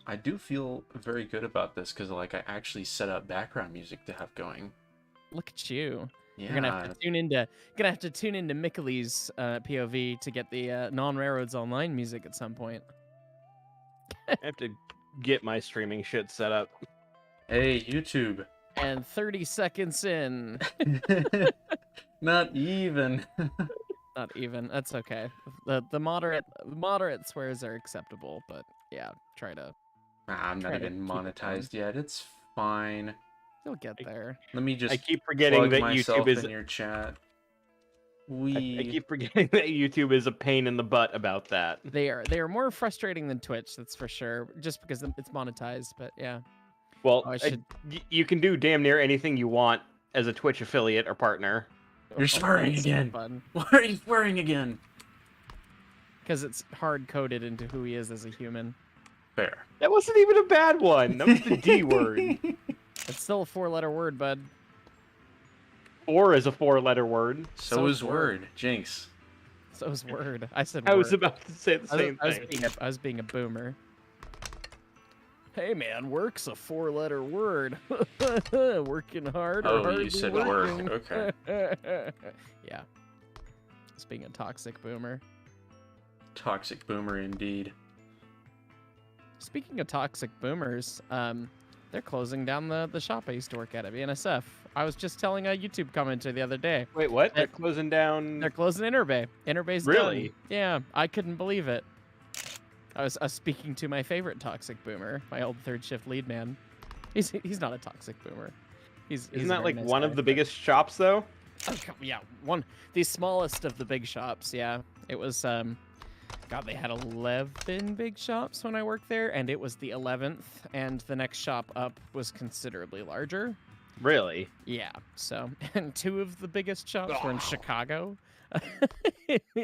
I do feel very good about this because like I actually set up background music to have going. Look at you. Yeah. You're gonna have to tune into Mikkeli's POV to get the non-railroads online music at some point. I have to get my streaming shit set up. Hey, YouTube. And 30 seconds in. Not even. Not even. That's okay. The moderate swears are acceptable, but yeah, try to. I'm not even monetized yet. It's fine. You'll get there. Let me just. I keep forgetting that YouTube is in your chat. I keep forgetting that YouTube is a pain in the butt about that. They are more frustrating than Twitch, that's for sure. Just because it's monetized, but yeah. Well, you can do damn near anything you want as a Twitch affiliate or partner. You're swearing again. Fun. Why are you swearing again? Because it's hard coded into who he is as a human. Fair. That wasn't even a bad one. That was the D word. It's still a 4-letter word, bud. 4 is a 4-letter word. So is word. Jinx. So is word. I said. I was about to say the same thing. I was being a boomer. Hey man, work's a 4-letter word. Working hard. Oh, hardly you said working. work. Okay. Yeah. Just being a toxic boomer. Toxic boomer indeed. Speaking of toxic boomers, they're closing down the shop I used to work at BNSF. I was just telling a YouTube commenter the other day. Wait, what? They're closing down. They're closing Interbay. Interbay's really done. Yeah, I couldn't believe it. I was speaking to my favorite toxic boomer, my old third shift lead man. He's not a toxic boomer. Isn't that like one of the biggest shops though? Oh, yeah, the smallest of the big shops. Yeah, it was. God, they had 11 big shops when I worked there, and it was the 11th, and the next shop up was considerably larger. Really? Yeah. So, and 2 of the biggest shops were in Chicago.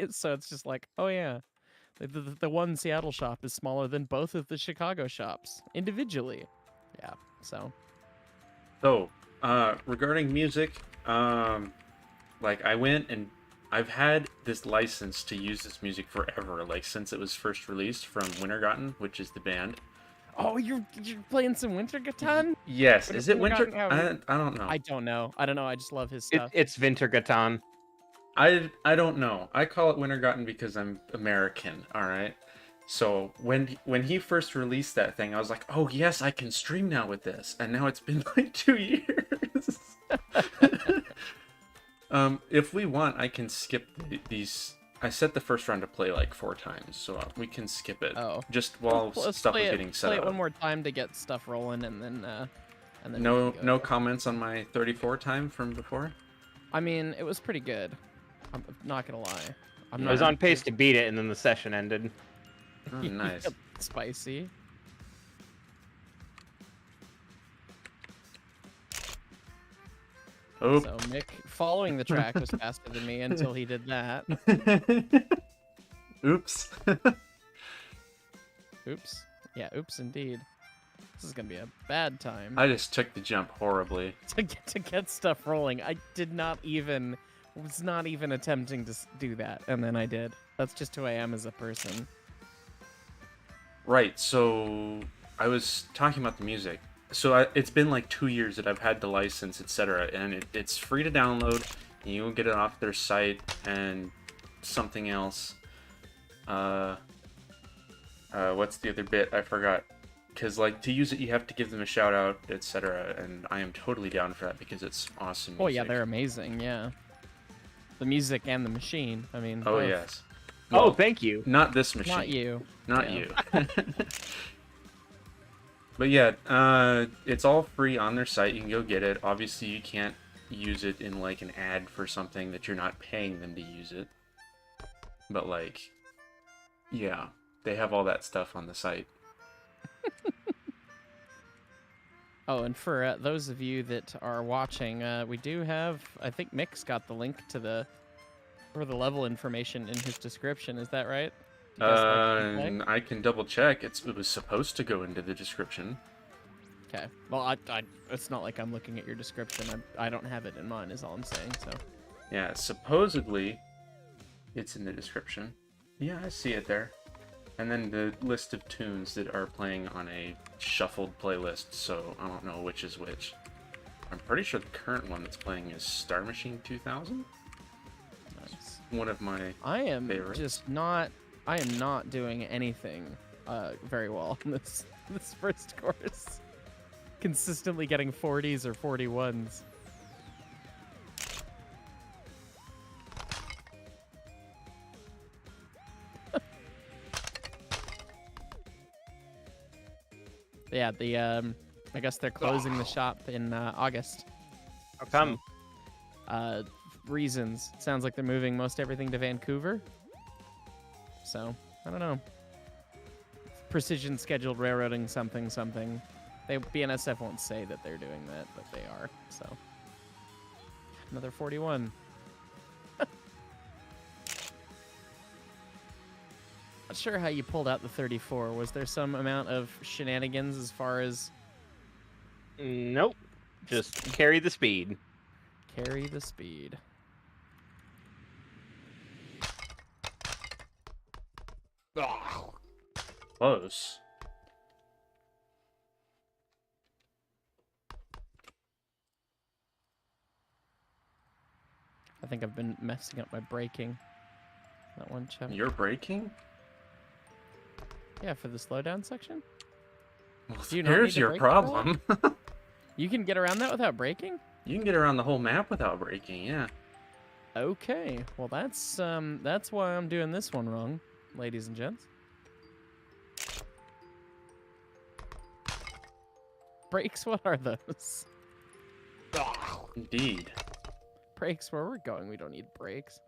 So it's just like, oh yeah. The one Seattle shop is smaller than both of the Chicago shops individually. Yeah, so. So, regarding music, like I went and I've had this license to use this music forever, like since it was first released from Wintergatan, which is the band. Oh, you're playing some Wintergatan? Yes. Is it Winter? I don't know. I don't know. I just love his stuff. It's Wintergatan. I don't know. I call it Wintergatan because I'm American, all right? So when he first released that thing, I was like, "Oh, yes, I can stream now with this." And now it's been like 2 years. If we want, I can skip these. I set the first round to play like 4 times, so we can skip it. Oh. Just while stuff is getting set up. Play it one more time to get stuff rolling, and then no comments on my 34 time from before? I mean, it was pretty good. I'm not gonna lie. I was on pace to beat it, and then the session ended. Oh, nice. Spicy. Oh. So Mick, following the track, was faster than me until he did that. Oops. Oops. Yeah, oops indeed. This is gonna be a bad time. I just took the jump horribly. To get stuff rolling. I was not even attempting to do that, and then I did. That's just who I am as a person. Right, so I was talking about the music. So it's been like 2 years that I've had the license, etc., and it's free to download. And you will get it off their site and something else. What's the other bit? I forgot. Because like to use it, you have to give them a shout out, etc. And I am totally down for that because it's awesome music. Oh yeah, they're amazing. Yeah, the music and the machine. I mean. Oh both. yes. Well, Well, thank you. Not this machine. Not you. Not Yeah. you. But yeah, it's all free on their site. You can go get it. Obviously, you can't use it in like an ad for something that you're not paying them to use it. But like, yeah, they have all that stuff on the site. Oh, and for those of you that are watching, we do have. I think Mick's got the link to the level information in his description. Is that right? I can double check. It was supposed to go into the description. Okay. Well, it's not like I'm looking at your description. I don't have it in mine. Is all I'm saying. So. Yeah, supposedly, it's in the description. Yeah, I see it there. And then the list of tunes that are playing on a shuffled playlist, so I don't know which is which. I'm pretty sure the current one that's playing is Star Machine 2000. Nice. One of my I am favorites. just not. I am not doing anything very well in this first course. Consistently getting 40s or 41s. Yeah, I guess they're closing the shop in August. How come? Reasons. Sounds like they're moving most everything to Vancouver. So, I don't know. Precision scheduled railroading something. BNSF won't say that they're doing that, but they are. So, another 41. Not sure how you pulled out the 34. Was there some amount of shenanigans as far as Nope. Just carry the speed. carry the speed? Close. I think I've been messing up my braking. That one chap. You're braking? Yeah, for the slowdown section. Well, Do you not need here's to your brake for that? problem. You can get around that without braking? You can get around the whole map without braking, yeah. Okay. Well, that's why I'm doing this one wrong, ladies and gents. Brakes, what are those? Indeed. Brakes, where we're going, we don't need brakes.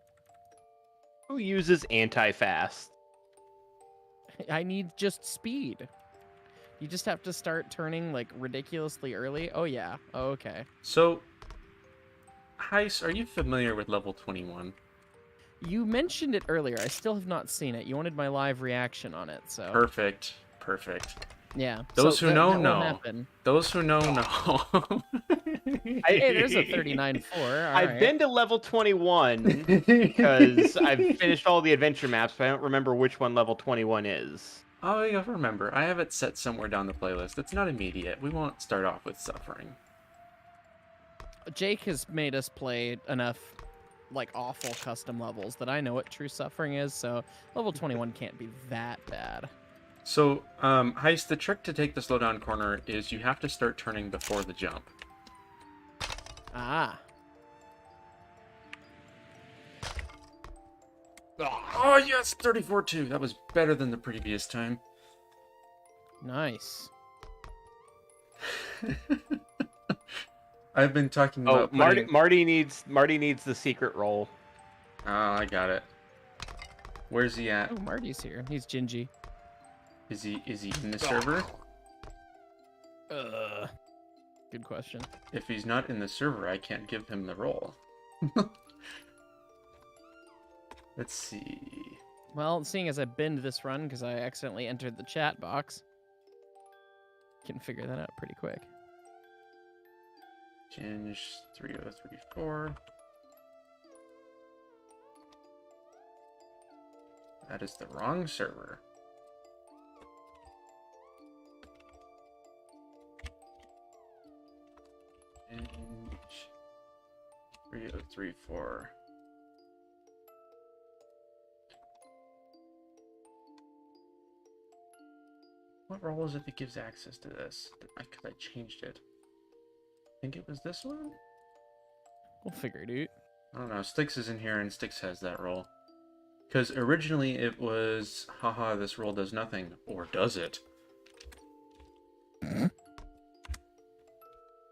Who uses anti-fast? I need just speed. You just have to start turning, like, ridiculously early. Oh, yeah. Oh, okay. So, Hyce, are you familiar with level 21? You mentioned it earlier. I still have not seen it. You wanted my live reaction on it, so... Perfect. Perfect. Yeah. Those so who that know, will know. happen. Those who know, know. Hey, there's a 39.4. All I've right. been to level 21 because I've finished all the adventure maps, but I don't remember which one level 21 is. Oh, yeah, remember. I have it set somewhere down the playlist. It's not immediate. We won't start off with suffering. Jake has made us play enough, like, awful custom levels that I know what true suffering is, so level 21 can't be that bad. So, Hyce, the trick to take the slowdown corner is you have to start turning before the jump. Ah. Oh, yes, 34-2. That was better than the previous time. Nice. I've been talking Oh, about putting... Marty needs the secret roll. Oh, I got it. Where's he at? Oh, Marty's here. He's Gingy. Is he in the server? Good question. If he's not in the server, I can't give him the role. Let's see. Well, seeing as I binned this run because I accidentally entered the chat box, can figure that out pretty quick. Change 3034. That is the wrong server. Change 3034. What role is it that gives access to this? Because I changed it. I think it was this one? We'll figure it out. I don't know. Styx is in here, and Styx has that role. Because originally it was, haha, this role does nothing. Or does it?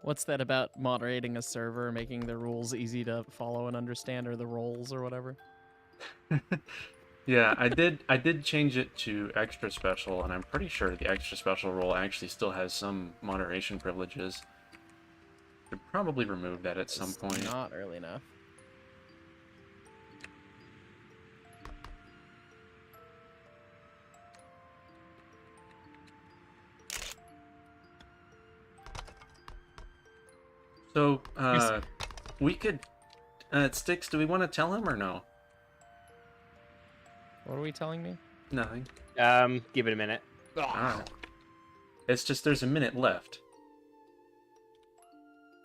What's that about moderating a server, making the rules easy to follow and understand, or the roles or whatever? Yeah, I did change it to extra special, and I'm pretty sure the extra special role actually still has some moderation privileges. Should probably remove that at some point. Not early enough. So, we could... Styx, do we want to tell him or no? What are we telling me? Nothing. Give it a minute. Alright. It's just there's a minute left.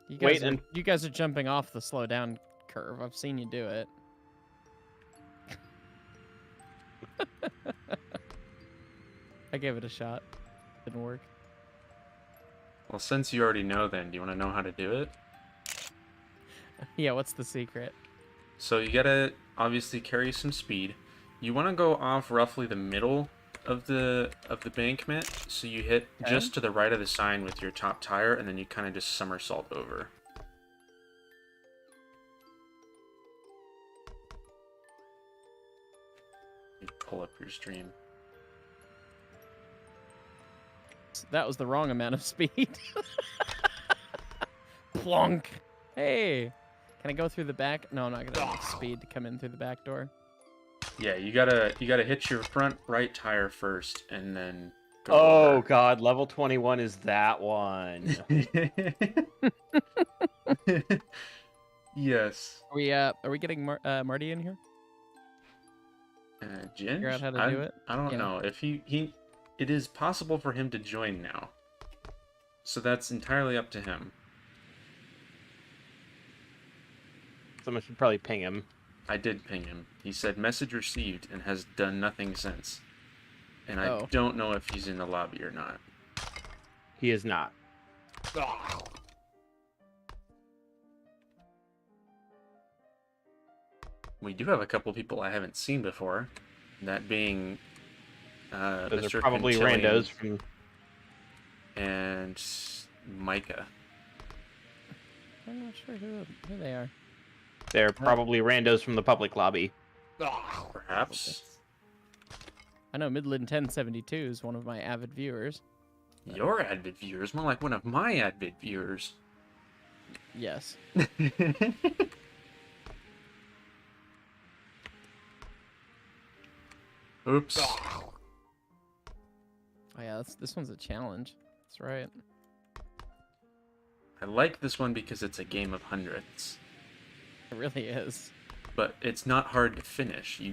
You guys are jumping off the slow down curve. I've seen you do it. I gave it a shot. Didn't work. Well, since you already know, then, do you want to know how to do it? Yeah, what's the secret? So you gotta obviously carry some speed. You want to go off roughly the middle of the bankment, so you hit just to the right of the sign with your top tire, and then you kind of just somersault over. You pull up your stream. That was the wrong amount of speed. Plonk. Hey. Can I go through the back? No, I'm not gonna have enough speed to come in through the back door. Yeah, you gotta hit your front right tire first, and then go Oh over. god, level 21 is that one. Yes. Are we getting Marty in here? Ginge? Figure out how to do it? I don't know. If it is possible for him to join now. So that's entirely up to him. Someone should probably ping him. I did ping him. He said message received and has done nothing since. And I Oh. don't know if he's in the lobby or not. He is not. We do have a couple people I haven't seen before. That being Those Mr. are probably Quintillion randos from... and Micah. I'm not sure who they are. They're probably randos from the public lobby. Perhaps. I know Midland 1072 is one of my avid viewers. Your avid viewers, more like one of my avid viewers. Yes. Oops. Oh yeah, this one's a challenge. That's right. I like this one because it's a game of hundreds. It really is. But it's not hard to finish. You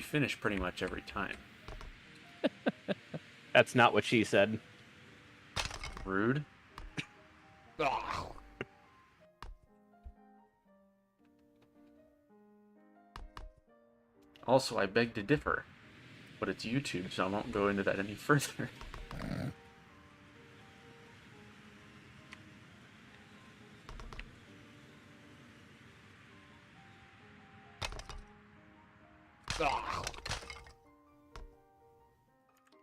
finish pretty much every time. That's not what she said. Rude. Also, I beg to differ. But it's YouTube, so I won't go into that any further.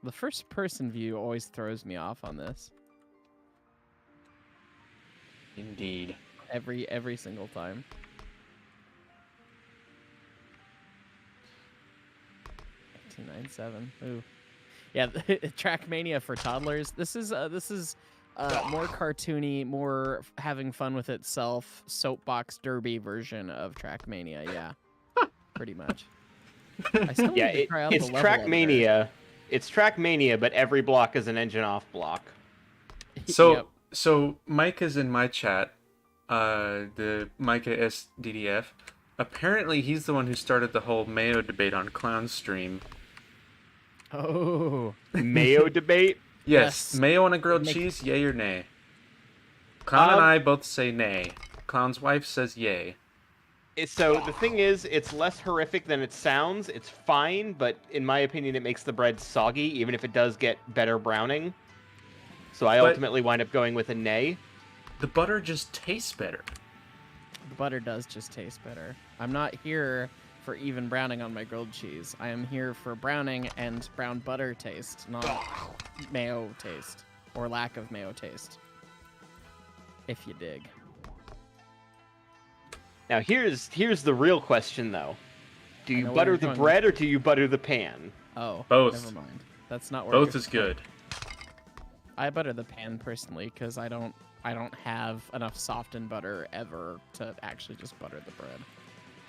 The first person view always throws me off on this. Indeed. Every single time. $19.97. Ooh. Yeah, Trackmania for toddlers. This is more cartoony, more having fun with itself, soapbox derby version of Trackmania. Yeah, pretty much. I still need to try out it's the level Trackmania. editor. It's Trackmania, but every block is an engine off block. So, Yep. so Micah's in my chat. The Micah SDDF. Apparently, he's the one who started the whole Mayo debate on Clown stream. Oh. Mayo debate? Yes, Yes. mayo on a grilled cheese, yay or nay? Clown and I both say nay. Clown's wife says yay. So the thing is, it's less horrific than it sounds. It's fine, but in my opinion, it makes the bread soggy, even if it does get better browning. So I ultimately wind up going with a nay. The butter just tastes better. The butter does just taste better. I'm not here for even browning on my grilled cheese. I am here for browning and brown butter taste, not mayo taste, or lack of mayo taste. If you dig. Now here's the real question though. Do you know where butter you're the going bread or do you butter the pan? Oh, Both. never mind. That's not where Both you're is good. I butter the pan personally because I don't have enough softened butter ever to actually just butter the bread.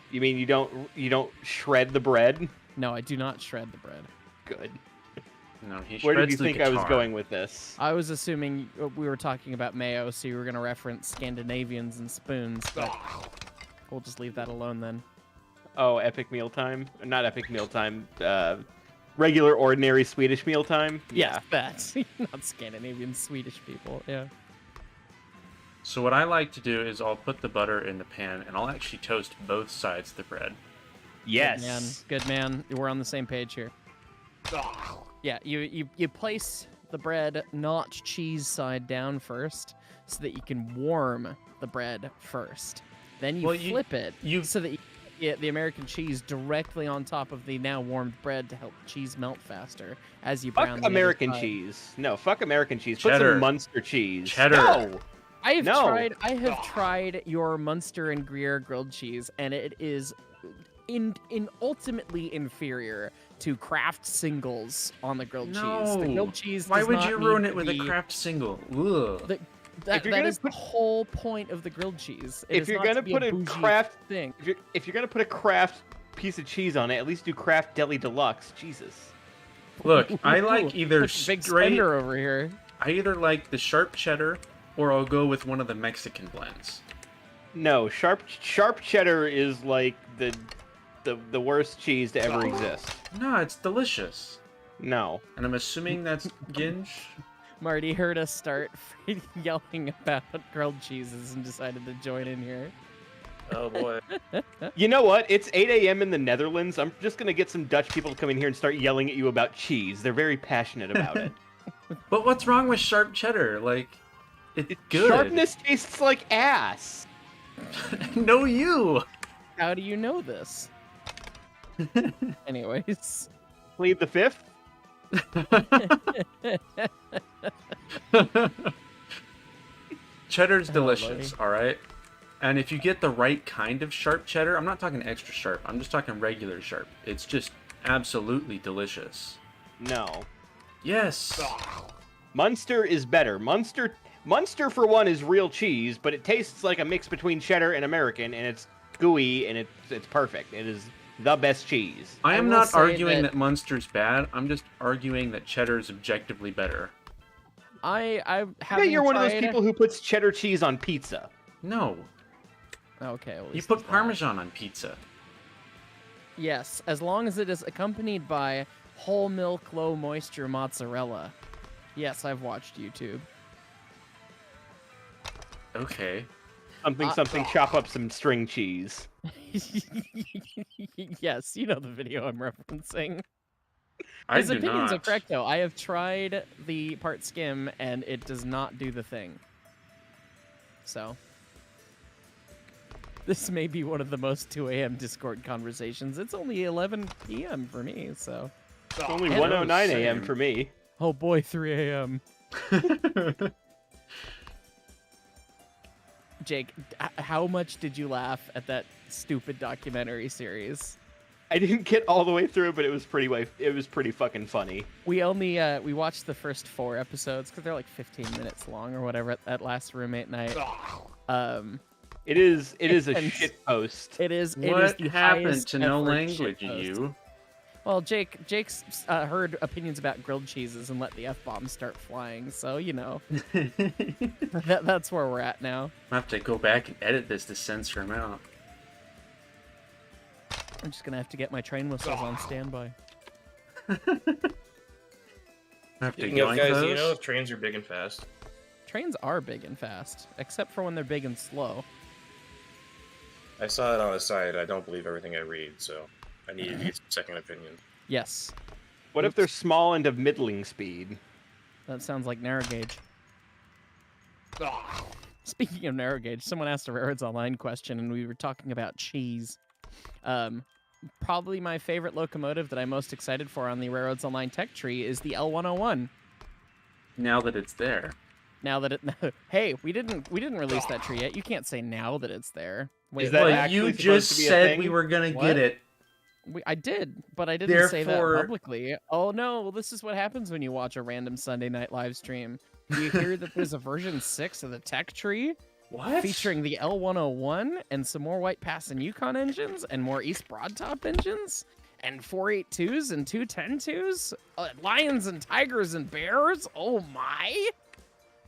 You mean you don't shred the bread? No, I do not shred the bread. Good. No, he Where did shreds you the think I was guitar. going with this? I was assuming we were talking about mayo, so you were going to reference Scandinavians and spoons, but we'll just leave that alone then. Oh, epic mealtime? Not epic mealtime. Regular, ordinary Swedish mealtime? Yeah, that's not Scandinavian, Swedish people. Yeah. So what I like to do is I'll put the butter in the pan, and I'll actually toast both sides of the bread. Yes. Good man. We're on the same page here. Yeah, you place the bread not cheese side down first, so that you can warm the bread first. Then you flip it so that you get the American cheese directly on top of the now warmed bread to help cheese melt faster as you brown Fuck the American other side. cheese. No, fuck American cheese. Put Cheddar. some Munster cheese. Cheddar. No. I have tried your Munster and Gruyere grilled cheese, and it is ultimately inferior to Kraft singles on the grilled cheese. The grilled cheese. Why does would not you ruin need it to with a be- Kraft single? Ugh. That is the whole point of the grilled cheese. If you're gonna put a Kraft thing, if you're gonna put a Kraft piece of cheese on it, at least do Kraft Deli Deluxe. Jesus. Look, I like either big straight. spender over here. I either like the sharp cheddar, or I'll go with one of the Mexican blends. No, sharp cheddar is like the worst cheese to ever exist. No, it's delicious. No. And I'm assuming that's Ginge. Marty heard us start yelling about grilled cheeses and decided to join in here. Oh boy. You know what? It's 8 a.m. in the Netherlands. I'm just gonna get some Dutch people to come in here and start yelling at you about cheese. They're very passionate about it. But what's wrong with sharp cheddar? Like, it's good. Sharpness tastes like ass. No, you. How do you know this? Anyways. Plead the fifth. Cheddar's delicious, all right? And if you get the right kind of sharp cheddar, I'm not talking extra sharp, I'm just talking regular sharp. It's just absolutely delicious. No. Yes. Munster is better. Munster for one is real cheese, but it tastes like a mix between cheddar and American, and it's gooey and it's perfect. It is the best cheese. I am will not say arguing that- that Munster's bad. I'm just arguing that cheddar is objectively better. I I bet you're one of those people who puts cheddar cheese on pizza. No, Okay, well, at you least put there's that. Parmesan on pizza. Yes, as long as it is accompanied by whole milk, low moisture mozzarella. Yes, I've watched YouTube. Okay. Something, chop up some string cheese. Yes, you know the video I'm referencing. I His do opinions are not. correct, though. I have tried the part skim, and it does not do the thing. So, this may be one of the most 2 a.m. Discord conversations. It's only 11 p.m. for me, so... It's only And- 1:09 a.m. same. for me. Oh boy, 3 a.m. Jake, how much did you laugh at that stupid documentary series? I didn't get all the way through, but it was pretty fucking funny. We only we watched the first 4 episodes because they're like 15 minutes long or whatever at last roommate night. It is a And- shit post. It is. It is What the happened highest to no effort language, shitpost. you? Well, Jake's heard opinions about grilled cheeses and let the f-bombs start flying. So you know, that's where we're at now. I have to go back and edit this to censor him out. I'm just gonna have to get my train whistles on standby. I have to Speaking of yoink guys, those. you know if trains are big and fast? Trains are big and fast, except for when they're big and slow. I saw it on the site. I don't believe everything I read, so I needed to get some second opinion. Yes, What if they're small and of middling speed? that sounds like narrow gauge. Speaking of narrow gauge, someone asked a Railroads Online question, and we were talking about cheese. Probably my favorite locomotive that I'm most excited for on the Railroads Online tech tree is the L101. Now that it's there. Now that it, hey, we didn't release that tree yet. You can't say now that it's there. Wait, Is that what? Well, actually you supposed just to be a said thing? we were gonna What? get it. I did, but I didn't say that Therefore- publicly. Oh no, well, this is what happens when you watch a random Sunday night live stream. You hear that there's a version 6 of the tech tree What? featuring the L101 and some more White Pass and Yukon engines and more East Broadtop engines and 482s and 210-2s, lions and tigers and bears. Oh my!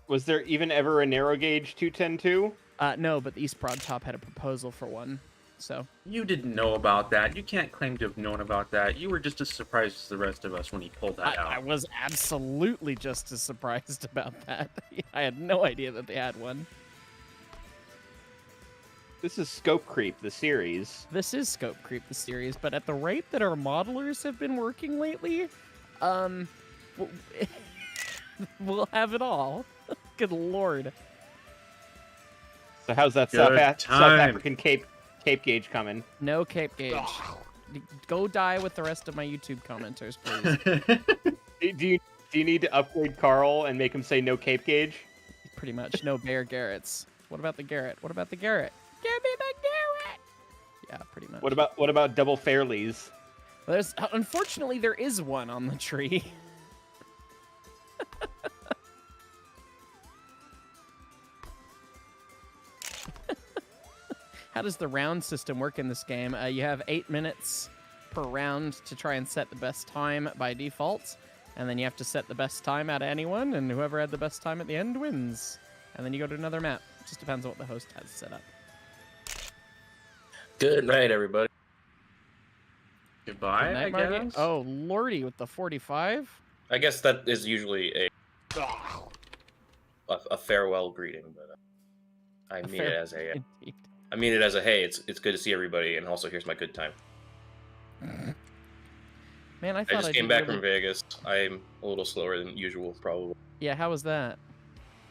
Was there even ever a narrow gauge 210-2? No, but the East Broadtop had a proposal for one. So You didn't know about that. You can't claim to have known about that. You were just as surprised as the rest of us when he pulled that out. I was absolutely just as surprised about that. I had no idea that they had one. This is Scope Creep, the series. This is Scope Creep, the series, but at the rate that our modelers have been working lately, we'll have it all. Good lord. So how's that Good South time. African Cape Gauge coming? No Cape Gauge. Go die with the rest of my YouTube commenters, please. Do you need to upgrade Carl and make him say no Cape Gauge? Pretty much. No Bear Garretts. What about the Garrett? What about the Garrett? Give me the Garrett! Yeah, pretty much. What about double Fairleys? There's unfortunately there is one on the tree. How does the round system work in this game? You have 8 minutes per round to try and set the best time by default, and then you have to set the best time out of anyone, and whoever had the best time at the end wins. And then you go to another map. It just depends on what the host has set up. Good night, everybody. Goodbye, Good night, I Marty. guess. Oh, lordy, with the 45. I guess that is usually a farewell greeting, but I mean it as a Indeed. I mean it as a hey, it's good to see everybody, and also here's my good time. Man, I I thought just I'd came be back really- from Vegas. I'm a little slower than usual, probably. Yeah, how was that?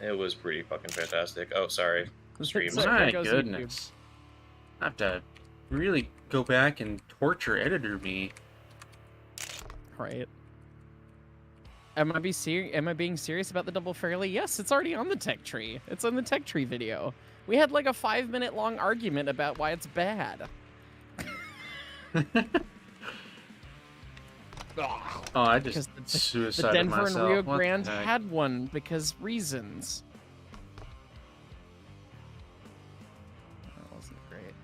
It was pretty fucking fantastic. Oh, sorry. Streams. So- My there goes YouTube. goodness. I have to really go back and torture editor me. Right. Am I being serious about the double fairly? Yes, it's already on the tech tree. It's on the tech tree video. We had like a 5-minute long argument about why it's bad. Oh, I Because just the suicided Denver myself. and Rio What the Grande heck? had one because reasons. That wasn't great.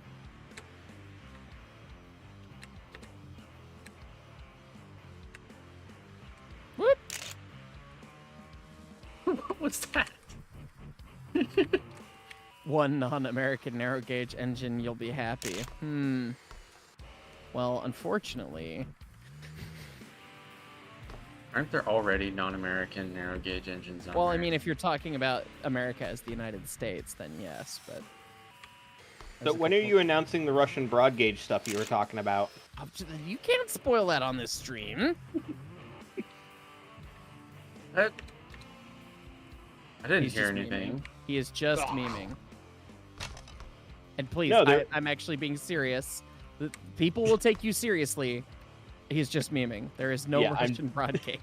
Whoop! What was that? One non-American narrow gauge engine, you'll be happy. Well, unfortunately, Aren't there already non-American narrow gauge engines on well, there? I mean, if you're talking about America as the United States, then yes, but... So there's a when are couple- you announcing the Russian broad gauge stuff you were talking about? You can't spoil that on this stream. I didn't He's hear just anything. memeing. He is just memeing. And please, No, they're- I'm actually being serious. The people will take you seriously. He's just memeing. There is no Yeah, I'm- Russian broad gauge.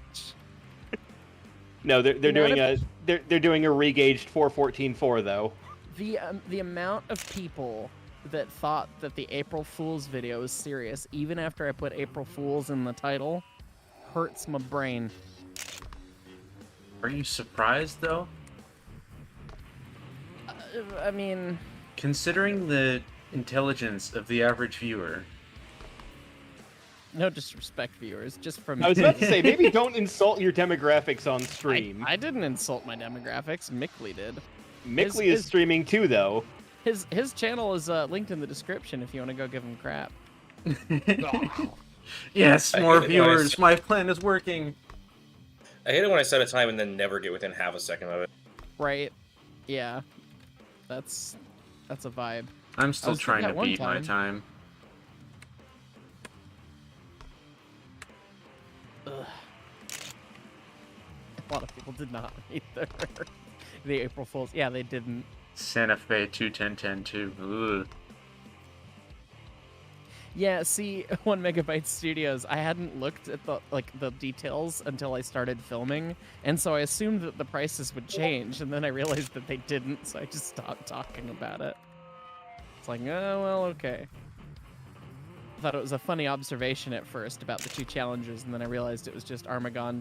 No, they're You know doing what they're doing a regauged 414.4 though. The amount of people that thought that the April Fool's video was serious, even after I put April Fool's in the title, hurts my brain. Are you surprised, though? I mean, Considering the intelligence of the average viewer. no disrespect, viewers, just from I was about to say maybe don't insult your demographics on stream. I didn't insult my demographics. Mickley did. Mickley his- is streaming too though. His channel is linked in the description if you want to go give him crap. Yes, I more hate it when I viewers. s- My plan is working. I hate it when I set a time and then never get within half a second of it. Right? Yeah. That's a vibe. I'm still was trying that to one beat my time. Ugh. A lot of people did not either. The April Fools. Yeah, they didn't. Santa Fe 21010 too. Ugh. Yeah, see, 1 Megabyte Studios, I hadn't looked at the details until I started filming, and so I assumed that the prices would change, and then I realized that they didn't, so I just stopped talking about it. It's like, oh, well, okay. I thought it was a funny observation at first about the two challengers, and then I realized it was just Armagon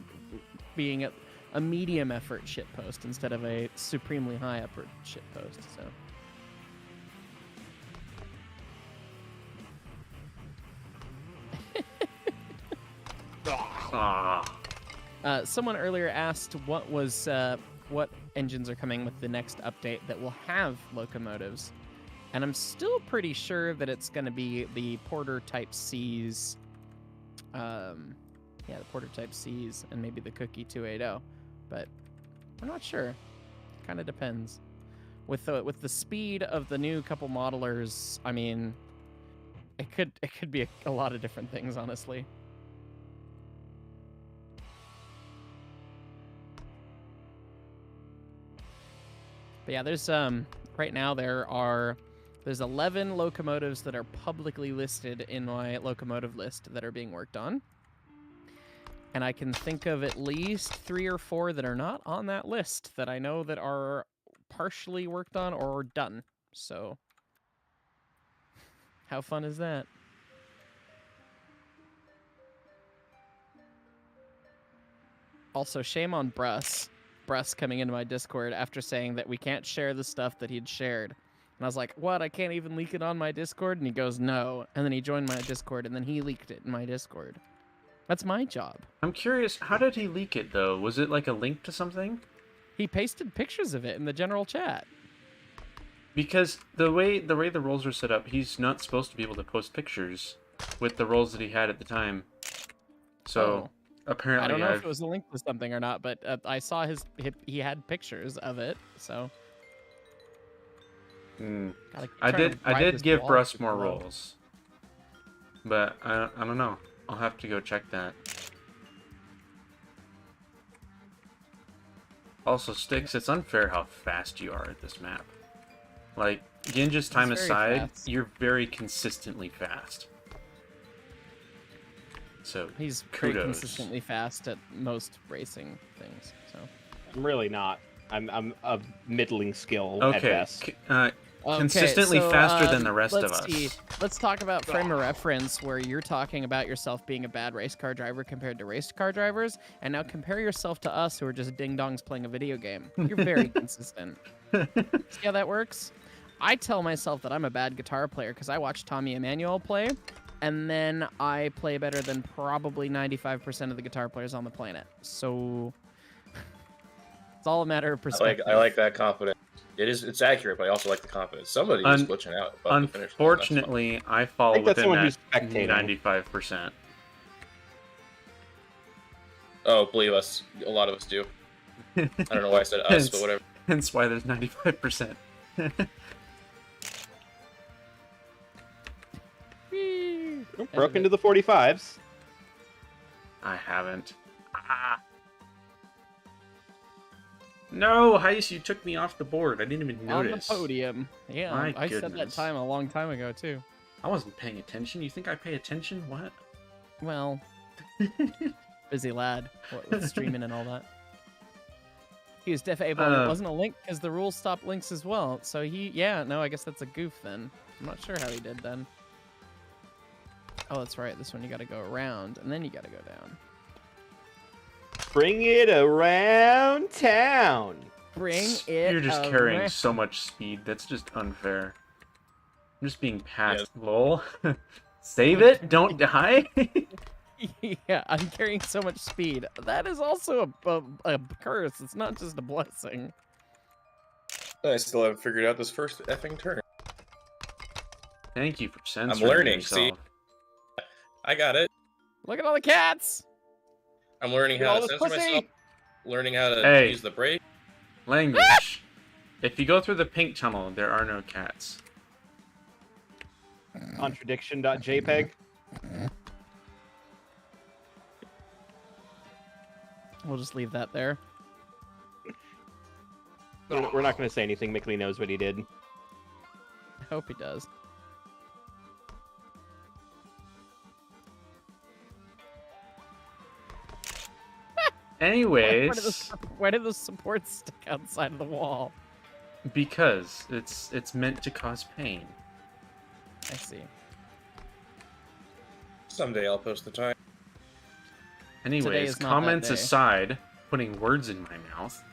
being a medium effort shitpost instead of a supremely high effort shitpost, so... Ah. Someone earlier asked what engines are coming with the next update that will have locomotives. And I'm still pretty sure that it's going to be the Porter Type C's. Yeah, the Porter Type C's and maybe the Cookie 280. But we're not sure. Kind of depends. With the speed of the new couple modelers, I mean, it could be a lot of different things, honestly. But yeah, there's right now there's 11 locomotives that are publicly listed in my locomotive list that are being worked on. And I can think of at least 3 or 4 that are not on that list that I know that are partially worked on or done. So how fun is that? Also, shame on Bruss coming into my Discord after saying that we can't share the stuff that he'd shared. And I was like, what? I can't even leak it on my Discord? And he goes, no. And then he joined my Discord, and then he leaked it in my Discord. That's my job. I'm curious, how did he leak it, though? Was it like a link to something? He pasted pictures of it in the general chat. Because the way the roles are set up, he's not supposed to be able to post pictures with the roles that he had at the time. So... apparently, I don't know if it was a link to something or not, but I saw he had pictures of it, so. I did give Bruss more roles, but I don't know. I'll have to go check that. Also, Styx, it's unfair how fast you are at this map. Like, Ginja's time aside, you're very consistently fast. So he's kudos. pretty consistently fast at most racing things. So I'm really not. I'm of middling skill at best. Consistently faster than the rest of us. See. Let's talk about frame of reference, where you're talking about yourself being a bad race car driver compared to race car drivers, and now compare yourself to us who are just ding-dongs playing a video game. You're very consistent. See how that works? I tell myself that I'm a bad guitar player because I watch Tommy Emmanuel play, and then I play better than probably 95% of the guitar players on the planet. So it's all a matter of perspective. I like that confidence. It's accurate, but I also like the confidence. Somebody is glitching out. Unfortunately, I fall within that 95%. Oh, believe us, a lot of us do. I don't know why I said us, but whatever. Hence why there's 95%. Broke into the 45s. I haven't. No, Hyce, you took me off the board. I didn't even notice. On the podium. Yeah, I said that time a long time ago, too. I wasn't paying attention. You think I pay attention? What? Well, busy lad with streaming and all that. He was definitely able. It wasn't a link because the rules stop links as well. So I guess that's a goof then. I'm not sure how he did then. Oh, that's right. This one you got to go around, and then you got to go down. Bring it around town. You're just carrying so much speed. That's just unfair. I'm just being passed. Yeah. Lol. Save it. Don't die. Yeah, I'm carrying so much speed. That is also a curse. It's not just a blessing. I still haven't figured out this first effing turn. Thank you for censoring I'm learning. yourself. See, I got it. Look at all the cats. I'm learning how to censor myself. Learning how to use the brake. Language. If you go through the pink tunnel, there are no cats. Contradiction.jpg. We'll just leave that there. We're not going to say anything. Mickley knows what he did. I hope he does. Anyways, why did the supports stick outside of the wall? Because it's meant to cause pain. I see. Someday I'll post the time. Anyways, comments aside, putting words in my mouth.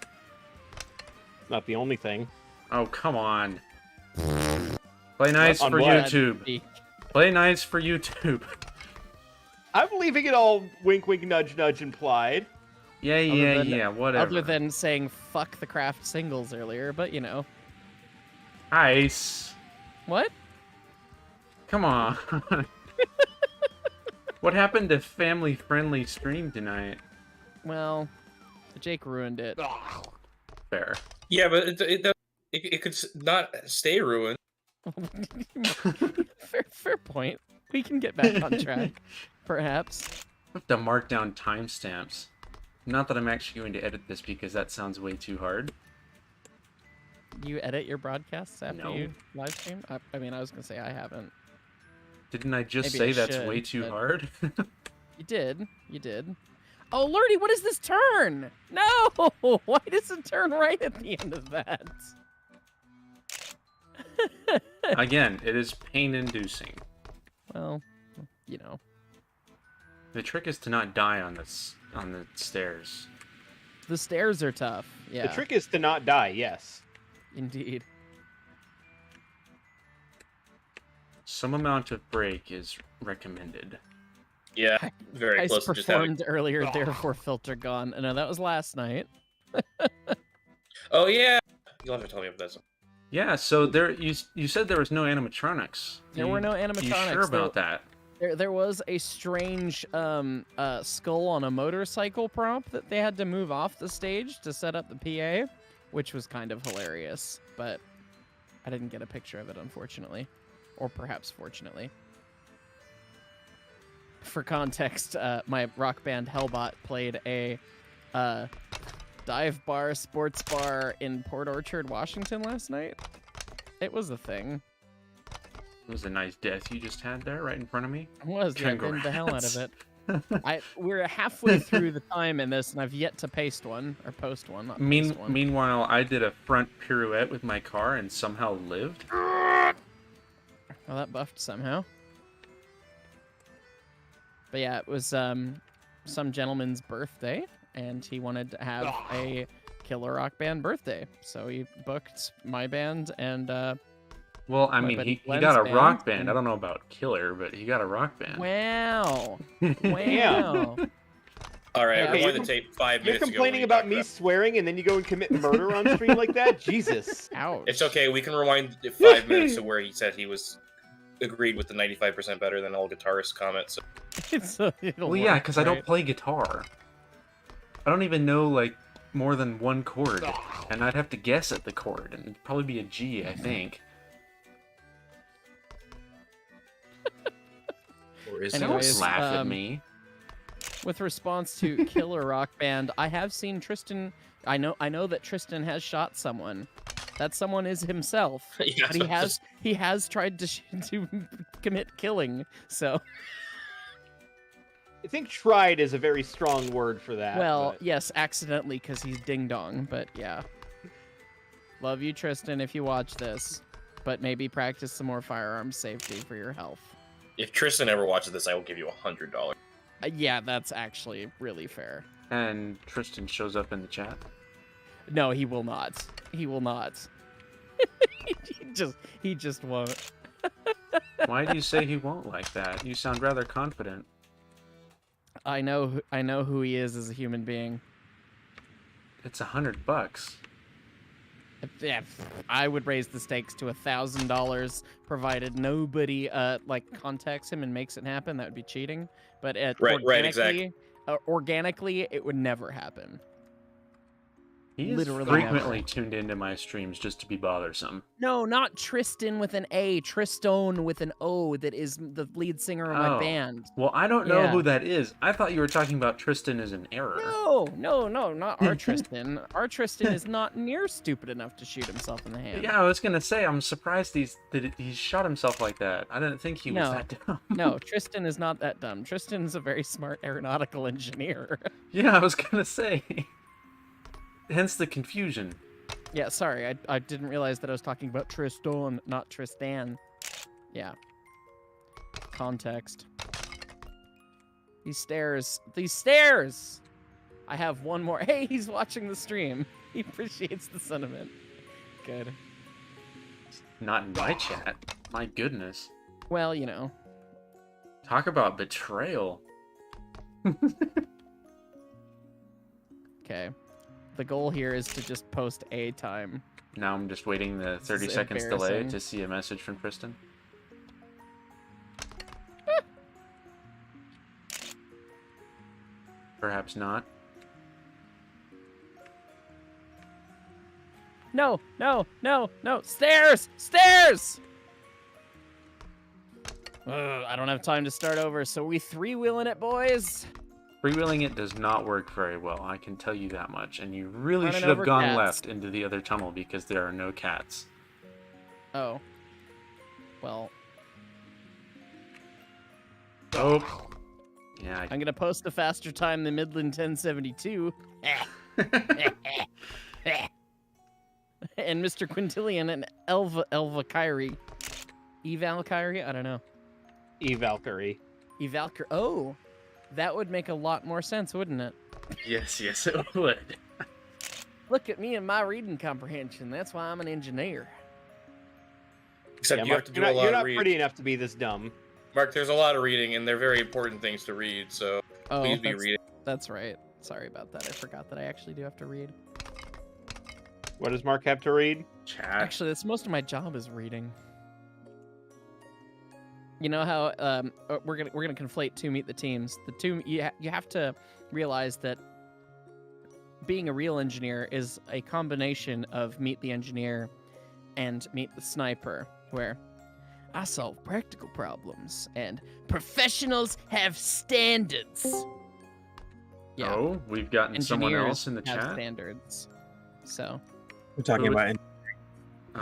Not the only thing. Oh, come on. Play nice for YouTube. Play nice for YouTube. I'm leaving it all wink, wink, nudge, nudge implied. Yeah, whatever. Other than saying fuck the craft singles earlier, but you know. Hyce. What? Come on. What happened to family-friendly stream tonight? Well, Jake ruined it. Fair. Yeah, but it could not stay ruined. fair point. We can get back on track, perhaps. I have to mark down timestamps. Not that I'm actually going to edit this because that sounds way too hard. You edit your broadcasts after No. you live stream? I mean, I was gonna say I haven't. Didn't I just Maybe say I that's should, way too but- hard? You did. You did. Oh, Lordy, what is this turn? No! Why does it turn right at the end of that? Again, it is pain-inducing. Well, you know. The trick is to not die on the stairs. The stairs are tough. Yeah, The trick is to not die, yes. indeed. Some amount of break is recommended. Yeah, very Hyce close to just having. performed earlier, therefore filter gone. No, that was last night. Oh yeah, you'll have to tell me about this. Yeah, so there you said there was no animatronics. There were no You animatronics. sure about that? There was a strange skull on a motorcycle prop that they had to move off the stage to set up the PA, which was kind of hilarious, but I didn't get a picture of it, unfortunately. Or perhaps fortunately. For context, my rock band Hellbot played a dive bar, sports bar in Port Orchard, Washington last night. It was a thing. It was a nice death you just had there, right in front of me. It was, yeah, I burned the hell out of Congrats. it. We're halfway through the time in this, and I've yet to post one, not paste one. Meanwhile, I did a front pirouette with my car and somehow lived. Well, that buffed somehow. But yeah, it was some gentleman's birthday, and he wanted to have a killer rock band birthday. So he booked my band and Well, I My mean, buddy he Glenn's got a rock band, band. I don't know about killer, but he got a rock band. wow. Yeah. Wow. All right, Yeah, I you're rewind the tape 5 You're minutes ago. complaining when you about talked me swearing and then you go and commit murder on stream like that? Jesus. Ouch. It's okay. We can rewind 5 minutes to where he said he was agreed with the 95% better than all guitarists comment. So It'll Well, yeah, work, because I don't right? play guitar. I don't even know, like, more than one chord. And I'd have to guess at the chord, and it'd probably be a G, I think. or is Anyways, Don't laugh at me. With response to killer rock band, I have seen Tristan. I know that Tristan has shot someone. That someone is himself. Yeah, But he has tried to commit killing. So I think tried is a very strong word for that. well, but- yes, accidentally because he's ding dong. But yeah, love you, Tristan, if you watch this. But maybe practice some more firearms safety for your health. If Tristan ever watches this, I will give you $100. Yeah, that's actually really fair. And Tristan shows up in the chat. No, he will not. He will not. he just won't. Why do you say he won't like that? You sound rather confident. I know who he is as a human being. It's $100. Yeah, I would raise the stakes to $1,000, provided nobody like contacts him and makes it happen. That would be cheating. But Right, exactly. Organically, it would never happen. He is Literally frequently tuned into my streams just to be bothersome. No, not Tristan with an A, Tristone with an O. That is the lead singer of my Oh. band. Well, I don't know Yeah. who that is. I thought you were talking about Tristan as an error. No, not our Tristan. Our Tristan is not near stupid enough to shoot himself in the hand. Yeah, I was gonna say I'm surprised he shot himself like that. I didn't think he was No. that dumb. No, Tristan is not that dumb. Tristan is a very smart aeronautical engineer. Yeah, I was gonna say. Hence the confusion. Yeah, sorry, I didn't realize that I was talking about Tristan, not Tristan. Yeah. Context. These stairs! I have one more. Hey, he's watching the stream. He appreciates the sentiment. Good. Not in my chat. My goodness. Well, you know. Talk about betrayal. Okay. The goal here is to just post a time. Now I'm just waiting the This 30 is seconds delay embarrassing. to see a message from Tristan. Perhaps not. No, no, no, no. Stairs! Stairs! I don't have time to start over, so we three-wheeling it, boys. Freewheeling it does not work very well, I can tell you that much. And you really Running should have over gone cats. left into the other tunnel because there are no cats. Oh. Well, Oh. Yeah, I'm gonna post a faster time than Midland 1072. And Mr. Quintilian and Elva Kyrie. Eval Kyrie? I don't know. Valkyrie. Evalkyrie. Oh, that would make a lot more sense, wouldn't it? yes, it would. Look at me and my reading comprehension. That's why I'm an engineer. Except Yeah, you Mark, have to do you're a not, lot you're of not reading. pretty enough to be this dumb. Mark, there's a lot of reading, and they're very important things to read, so Oh, please be reading. that's right. Sorry about that. I forgot that I actually do have to read. What does Mark have to read? Chat. Actually, that's most of my job is reading. You know how we're gonna conflate two Meet the Teams. The two you have to realize that being a real engineer is a combination of Meet the Engineer and Meet the Sniper, where I solve practical problems and professionals have standards. Yeah, Oh, we've gotten someone engineers else in the have chat. standards. So We're talking Who- about it's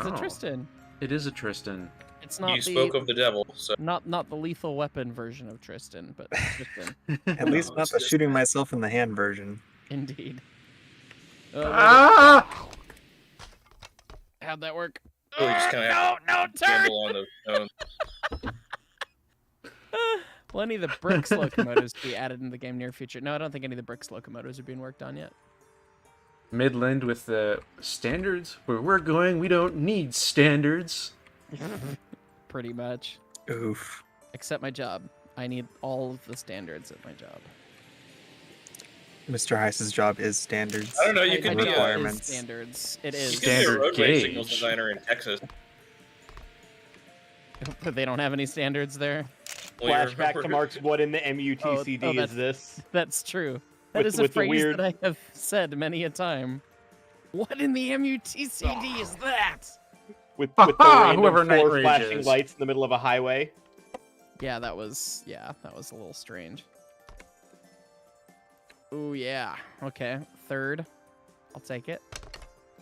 a Oh, Tristan. it is a Tristan. It's not You spoke of the devil, so not the lethal weapon version of Tristan, but Tristan. at least No, not it's the just- shooting myself in the hand version. Indeed. Ah! How'd that work? really just kind of no, turn! gamble on the tone. Will any of the Bricks locomotives be added in the game near future? No, I don't think any of the Bricks locomotives are being worked on yet. Midland with the standards. Where we're going, we don't need standards. Pretty much. Oof. Except my job. I need all of the standards at my job. Mr. Hyce's job is standards. I don't know, you My can job be is a, requirements. standards. It you is. can be a Standard roadway signals gauge. designer in Texas. But they don't have any standards there. Well, you Flashback to remember- Mark's what in the MUTCD Oh, is this? That's true. That With- is a with the phrase weird- that I have said many a time. What in the MUTCD is that? With Ha the ha, random whoever night four flashing rages. lights in the middle of a highway. Yeah, that was a little strange. Ooh, yeah. Okay, third. I'll take it.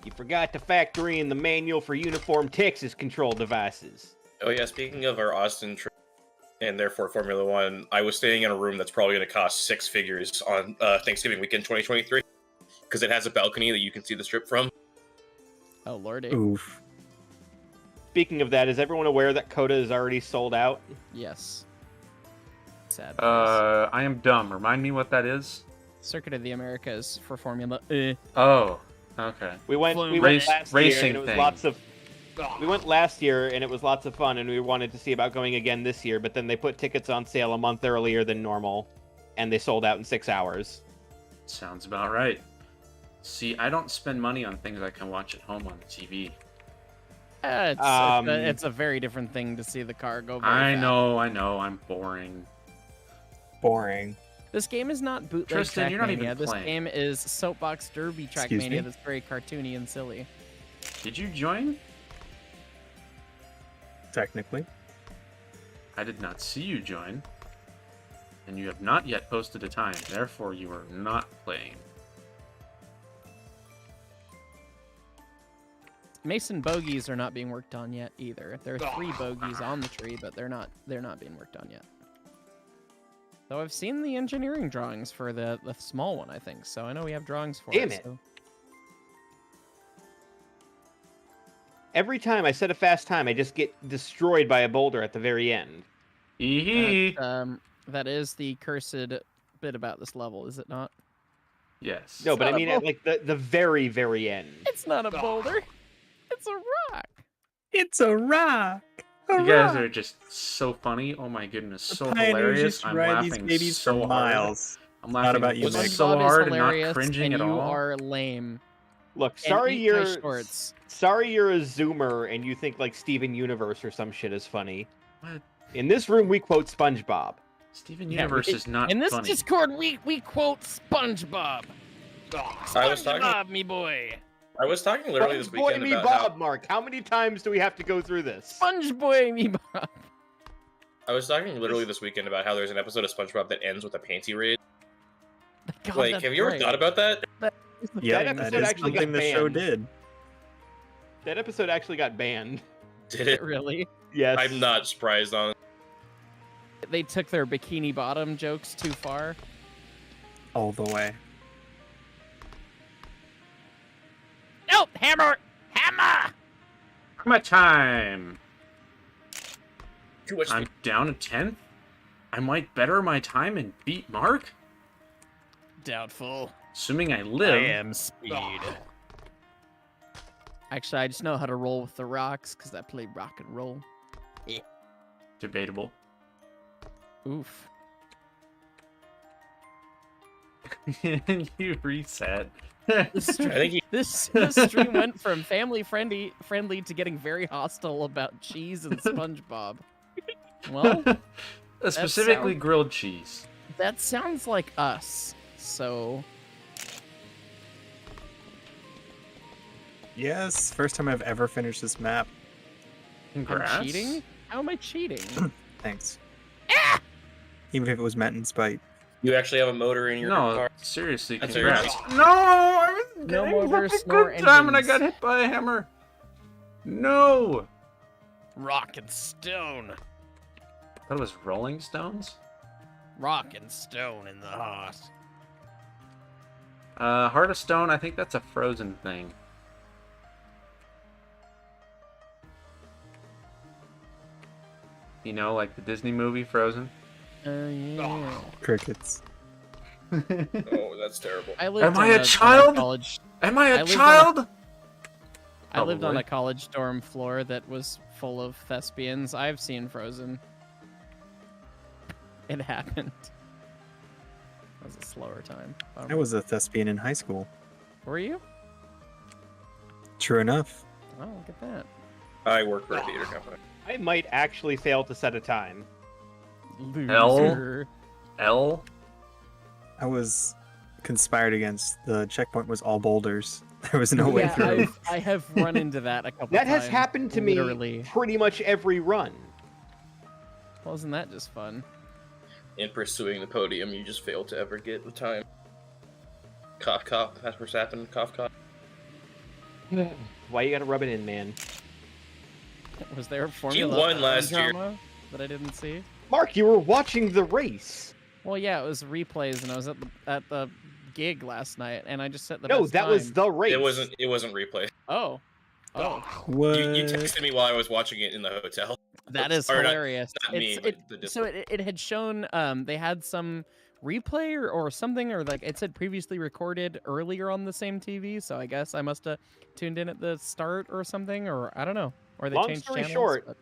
You forgot to factor in the manual for uniform Texas control devices. Oh yeah, speaking of our Austin trip, and therefore Formula One, I was staying in a room that's probably going to cost six figures on Thanksgiving weekend 2023, because it has a balcony that you can see the strip from. Oh, lordy. Oof. Speaking of that, is everyone aware that Coda is already sold out? Yes. Sad. I am dumb. Remind me what that is. Circuit of the Americas for Formula. Oh, okay. We went Race- last racing year and it was thing. lots of we went last year and it was lots of fun and we wanted to see about going again this year, but then they put tickets on sale a month earlier than normal and they sold out in 6 hours. Sounds about right. See, I don't spend money on things I can watch at home on the TV. It's a very different thing to see the car go very I fast. know, I'm boring. Boring. This game is not bootleg Tristan, you're not Trackmania. even This playing. game is Soapbox Derby Excuse me? Trackmania that's very cartoony and silly. Did you join? Technically. I did not see you join. And you have not yet posted a time, therefore you are not playing. Mason bogies are not being worked on yet either. There are 3 bogies on the tree, but they're not being worked on yet. Though I've seen the engineering drawings for the small one, I think. So I know we have drawings for Damn it. it. So. Every time I set a fast time, I just get destroyed by a boulder at the very end. Eehee! That is the cursed bit about this level, is it not? Yes. No, but I not a mean at like the very, very end. It's not a boulder. It's a rock. It's a rock. A You guys rock. are just so funny. Oh my goodness, The so pioneers hilarious. used to I'm ride laughing these babies so for hard. miles. I'm Not laughing about you, so Nick. so SpongeBob is hard and not hilarious, cringing and at you all. are lame. Look, and sorry eat my you're shorts. sorry you're a Zoomer and you think like Steven Universe or some shit is funny. What? In this room, we quote SpongeBob. Steven Yeah, Universe is not In this funny. Discord, we quote SpongeBob. I was talking. SpongeBob, me boy. I was talking literally this Boy, weekend me about Bob, how Mark. How many times do we have to go through this? Sponge boy, me Bob. I was talking literally this weekend about how there's an episode of SpongeBob that ends with a panty raid. God, Like, that's have you ever right. thought about that? Yeah, That that episode is actually got something the show banned. did. That episode actually got banned. Did it? Really? Yes. I'm not surprised on. They took their bikini bottom jokes too far. All the way. No, hammer, hammer. My time. Too much. I'm down a 10th. I might better my time and beat Mark. Doubtful. Assuming I live. I am speed. Actually, I just know how to roll with the rocks because I play rock and roll. Debatable. Oof. You reset. This I stream, think he. this stream went from family friendly to getting very hostile about cheese and SpongeBob. Well, Specifically sounds- grilled cheese. that sounds like us. So Yes, first time I've ever finished this map. Congrats. I'm cheating? How am I cheating? Thanks. Ah! Even if it was meant in spite. You actually have a motor in your No, car. seriously, That's congrats. serious. No, I was No getting motors, such a nor good time and I engines. got hit by a hammer. No. Rock and stone. That was Rolling Stones? Rock and stone in the heart. Heart of Stone, I think that's a Frozen thing. You know, like the Disney movie Frozen? Yeah. Crickets. Oh, that's terrible. I lived Am on I a on child? college. Am I I a lived on a- child? I lived on Probably. a college dorm floor that was full of thespians. I've seen Frozen. It happened. That was a slower time. I was a thespian in high school. Were you? True enough. Oh, look at that. I work for a theater company. I might actually fail to set a time. Loser. L? I was conspired against. The checkpoint was all boulders. There was no way Yeah, through. I have run into that a couple That times. has happened to me Literally. pretty much every run. Wasn't that just fun? In pursuing the podium, you just fail to ever get the time. Cough, cough. That's what's happened. Cough, cough. Why you gotta rub it in, man? Was there a Formula won One last year. drama that I didn't see? Mark, you were watching the race. Well, yeah, it was replays, and I was at the gig last night, and I just set the No, best that was time. the race. It wasn't replay. Oh. What? You texted me while I was watching it in the hotel. That is Or not- hilarious. not me, but the so Discord. it had shown they had some replay or something, or like it said previously recorded earlier on the same TV, so I guess I must have tuned in at the start or something, or I don't know. Or they Long changed story channels, short, but-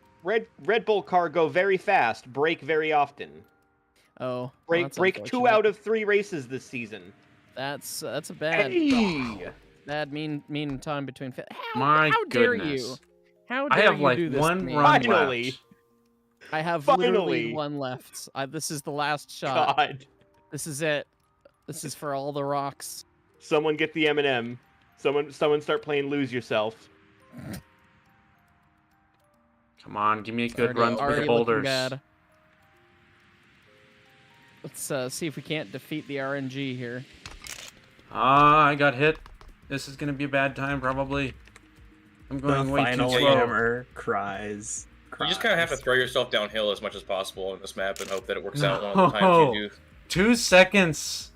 Red Bull car go very fast, break very often. Oh. well, Break that's 2 unfortunate. out of 3 races this season. That's a bad Hey! bad mean time between how, My how dare goodness. you? How I dare have you like do this to one me? run Finally. left. I have literally Finally. one left. This is the last shot. God. This is it. This is for all the rocks. Someone get the M&M. Someone start playing Lose Yourself. Come on, give me a good Already- run through already the looking boulders. bad. Let's see if we can't defeat the RNG here. Ah, I got hit. This is gonna be a bad time, probably. I'm The going way too final slow. hammer cries. You just kind of have to throw yourself downhill as much as possible on this map and hope that it works out one No. of the times you do. 2 seconds.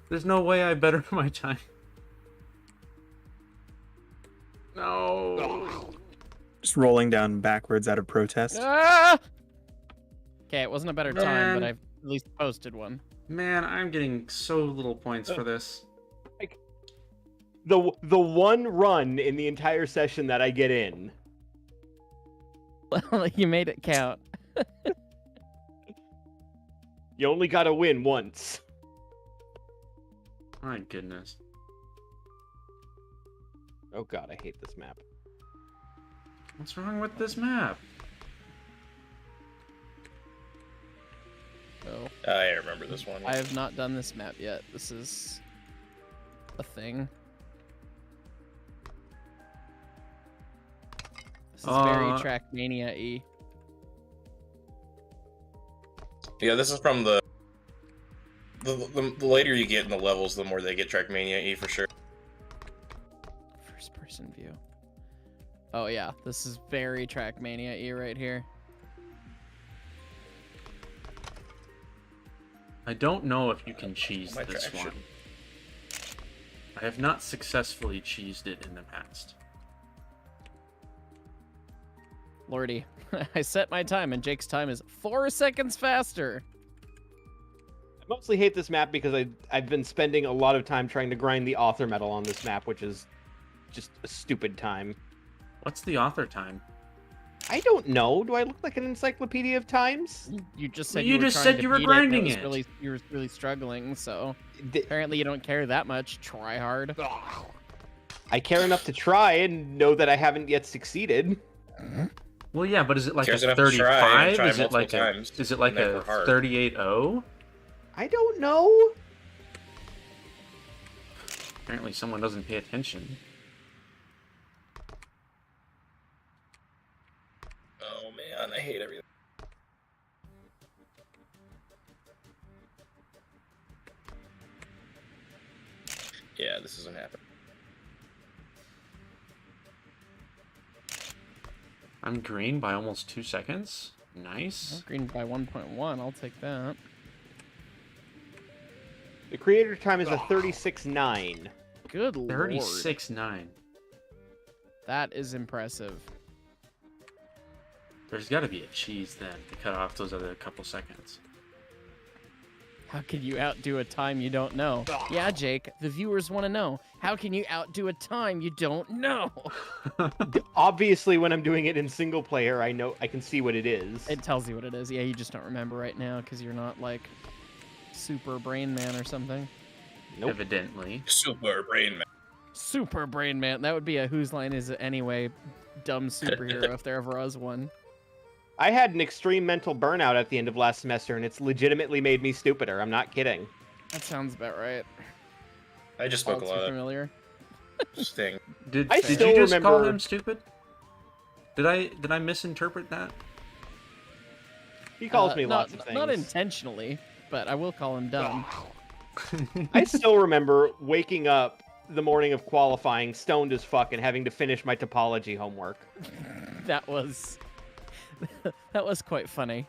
There's no way I better my time. No. Just rolling down backwards out of protest. Ah! Okay, it wasn't a better time, Man. but I've at least posted one. Man, I'm getting so little points for this. The one run in the entire session that I get in. Well, you made it count. You only gotta win once. My goodness. Oh god, I hate this map. What's wrong with this map? Oh, I remember this one. I have not done this map yet. This is a thing. This is very Trackmania-y. Yeah, this is from the later you get in the levels, the more they get Trackmania-y for sure. First person view. Oh yeah, this is very Trackmania-y right here. I don't know if you can cheese My this traction. one. I have not successfully cheesed it in the past. Lordy, I set my time and Jake's time is 4 seconds faster. I mostly hate this map because I've been spending a lot of time trying to grind the author medal on this map, which is just a stupid time. What's the author time? I don't know. Do I look like an encyclopedia of times? You just said Well, you you were just trying said to you were beat grinding it. it. Really, you were really struggling, so D- apparently you don't care that much. Try hard. I care enough to try and know that I haven't yet succeeded. Well, yeah, but is it like Cares a enough to try 35? and try Is it multiple like times, is it like never a hard. 38-0? I don't know. Apparently someone doesn't pay attention. Oh man, I hate everything. Yeah, this isn't happening. I'm green by almost 2 seconds. Nice. Green by 1.1. I'll take that. The creator time is a 36.9. Good lord. 36-9. That is impressive. There's got to be a cheese then to cut off those other couple seconds. How can you outdo a time you don't know? Yeah, Jake, the viewers want to know. How can you outdo a time you don't know? Obviously, when I'm doing it in single player, I can see what it is. It tells you what it is. Yeah, you just don't remember right now because you're not like Super Brain Man or something. Nope. Evidently. Super brain man. Super Brain Man. That would be a Whose Line Is It Anyway dumb superhero if there ever was one. I had an extreme mental burnout at the end of last semester, and it's legitimately made me stupider. I'm not kidding. That sounds about right. I just All spoke a too lot of familiar. sting. Did I you still just call remember- him stupid? Did I misinterpret that? He calls me not, lots of things. Not intentionally, but I will call him dumb. I still remember waking up the morning of qualifying, stoned as fuck, and having to finish my topology homework. That was that was quite funny.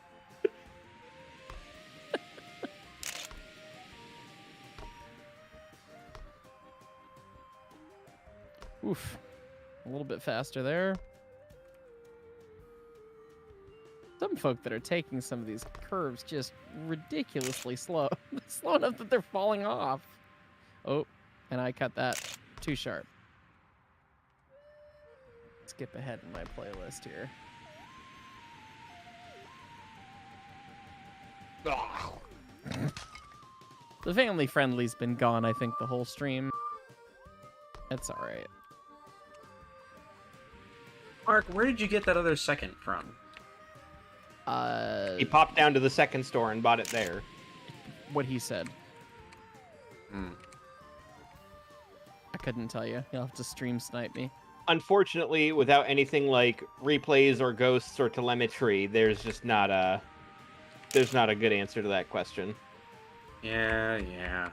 Oof. A little bit faster there. Some folk that are taking some of these curves just ridiculously slow. Slow enough that they're falling off. Oh, and I cut that too sharp. Skip ahead in my playlist here. The family friendly's been gone, I think, the whole stream. That's alright. Mark, where did you get that other second from? He popped down to the second store and bought it there. What he said. Hmm. I couldn't tell you. You'll have to stream snipe me. Unfortunately, without anything like replays or ghosts or telemetry, there's just not a good answer to that question. Yeah.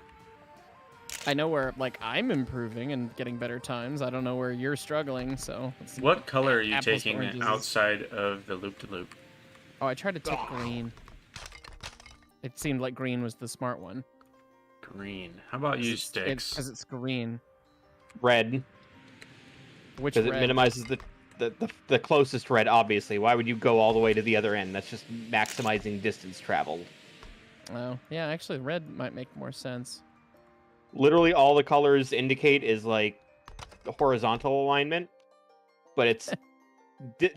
I know where, like, I'm improving and getting better times. I don't know where you're struggling, so... let's see. What color are you Apples to taking oranges. outside of the loop-to-loop? Oh, I tried to take green. It seemed like green was the smart one. Green. How about you sticks? Because it's green. Red, Which because it red? minimizes the closest red, obviously. Why would you go all the way to the other end? That's just maximizing distance traveled. Oh, yeah, actually, red might make more sense. Literally all the colors indicate is like the horizontal alignment, but it's